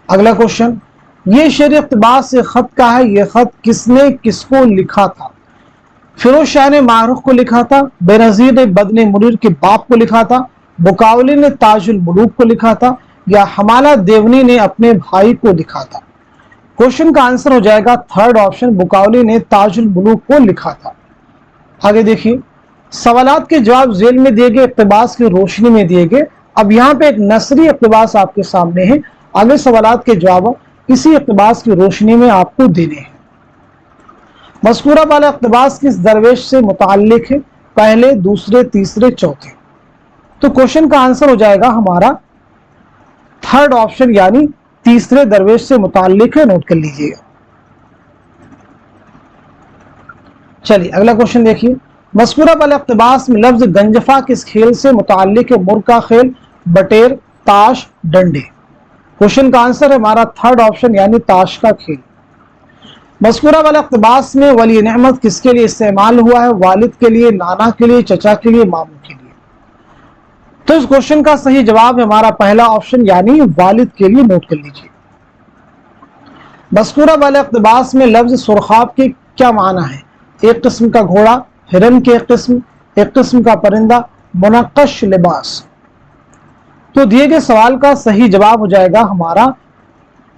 अगला क्वेश्चन, ये शेर इक़्तिबास से खत का है। ये खत किसने किसको लिखा था? फिरोज शाह ने मारूख को लिखा था, बेनज़ीर ने बदने मुनीर के बाप को लिखा था, बुकावली ने ताजुल मुलूक को लिखा था, या हमाला देवनी ने अपने भाई को लिखा था? क्वेश्चन का आंसर हो जाएगा थर्ड ऑप्शन, बुकावली ने ताजुल मुलूक को लिखा था। आगे देखिए, सवालात के जवाब जेल में दिए गए इक़्तिबास की रोशनी में दिए गए। अब यहाँ पे एक नसरी इक़्तिबास आपके सामने है। आगे सवालात के जवाब, इसी इक़्तिबास की रोशनी में आपको देने हैं। मज़कूरा वाला इक़्तिबास किस दरवेश से मुताल्लिक है? पहले, दूसरे, तीसरे, चौथे। तो क्वेश्चन का आंसर हो जाएगा हमारा थर्ड ऑप्शन, यानी तीसरे दरवेश से मुताल्लिक है। नोट कर लीजिएगा। चलिए अगला क्वेश्चन देखिए। मज़कूरा वाला इक़्तिबास में लफ्ज़ गंजफा किस खेल से मुताल्लिक है? मुर्गा खेल, बटेर, ताश, डंडे। क्वेश्चन का आंसर है हमारा थर्ड ऑप्शन, यानी ताश का खेल। मज़कूरा वाला इक़्तिबास में वली नेमत किसके लिए इस्तेमाल हुआ है? वालिद के लिए, नाना के लिए, चचा के लिए, मामू के लिए। तो इस क्वेश्चन का सही जवाब है हमारा पहला ऑप्शन, यानी वालिद के लिए। नोट कर लीजिए। मज़कूरा वाले इक़्तिबास में लफ्ज़ सुरखाब के क्या माना है? एक किस्म का घोड़ा, हिरन के एक किस्म का परिंदा, मुनक्कश लिबास। तो दिए गए सवाल का सही जवाब हो जाएगा हमारा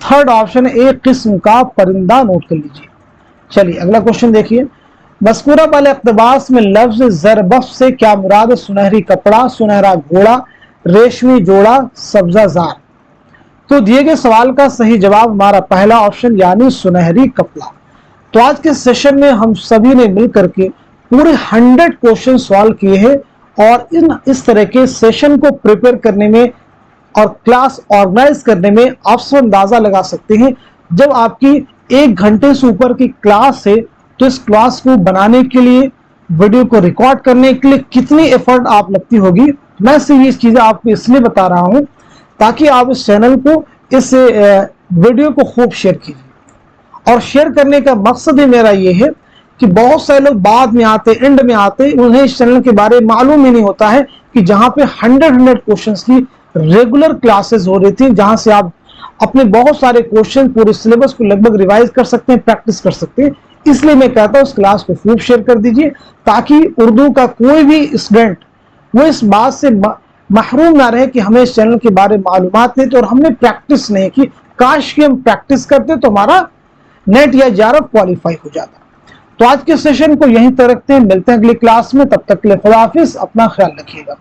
थर्ड ऑप्शन, एक किस्म का परिंदा। नोट कर लीजिए। चलिए अगला क्वेश्चन देखिए। मज़कूरा वाले इक़्तिबास में लफ्ज़ ज़रबफ से क्या मुराद? सुनहरी कपड़ा, सुनहरा घोड़ा, रेशमी जोड़ा, सब्ज़ा जार। तो दिए गए सवाल का सही जवाब हमारा पहला ऑप्शन, यानी सुनहरी कपड़ा। तो आज के सेशन में हम सभी ने मिलकर के पूरे 100 क्वेश्चन सॉल्व किए हैं, और इस तरह के सेशन को प्रिपेयर करने में और क्लास ऑर्गेनाइज करने में आप सब अंदाजा लगा सकते हैं। जब आपकी 1 घंटे से ऊपर की क्लास है, तो इस क्लास को बनाने के लिए, वीडियो को रिकॉर्ड करने के लिए कितनी एफर्ट आप लगती होगी। मैं सिर्फ ये चीजें आपको इसलिए बता रहा हूं ताकि आप इस चैनल को, इस वीडियो को खूब शेयर कीजिए। और शेयर करने का मकसद ही मेरा ये है कि बहुत सारे लोग बाद में आते, एंड में आते, उन्हें इस चैनल के बारे में मालूम ही नहीं होता है कि जहां पे 100 क्वेश्चंस की रेगुलर क्लासेस हो रही थी, जहां से आप अपने बहुत सारे क्वेश्चन, पूरे सिलेबस को लगभग रिवाइज कर सकते हैं, प्रैक्टिस कर सकते हैं। इसलिए मैं कहता हूं उस क्लास को खूब शेयर कर दीजिए, ताकि उर्दू का कोई भी स्टूडेंट वो इस बात से महरूम ना रहे कि हमें इस चैनल के बारे में मालूमात नहीं थी और हमने प्रैक्टिस नहीं की। काश कि हम प्रैक्टिस करते तो हमारा नेट या JRF क्वालिफाई हो जाता। तो आज के सेशन को यहीं तक रखते हैं, मिलते हैं अगली क्लास में। तब तक के लिए खुदा हाफिज, अपना ख्याल रखिएगा।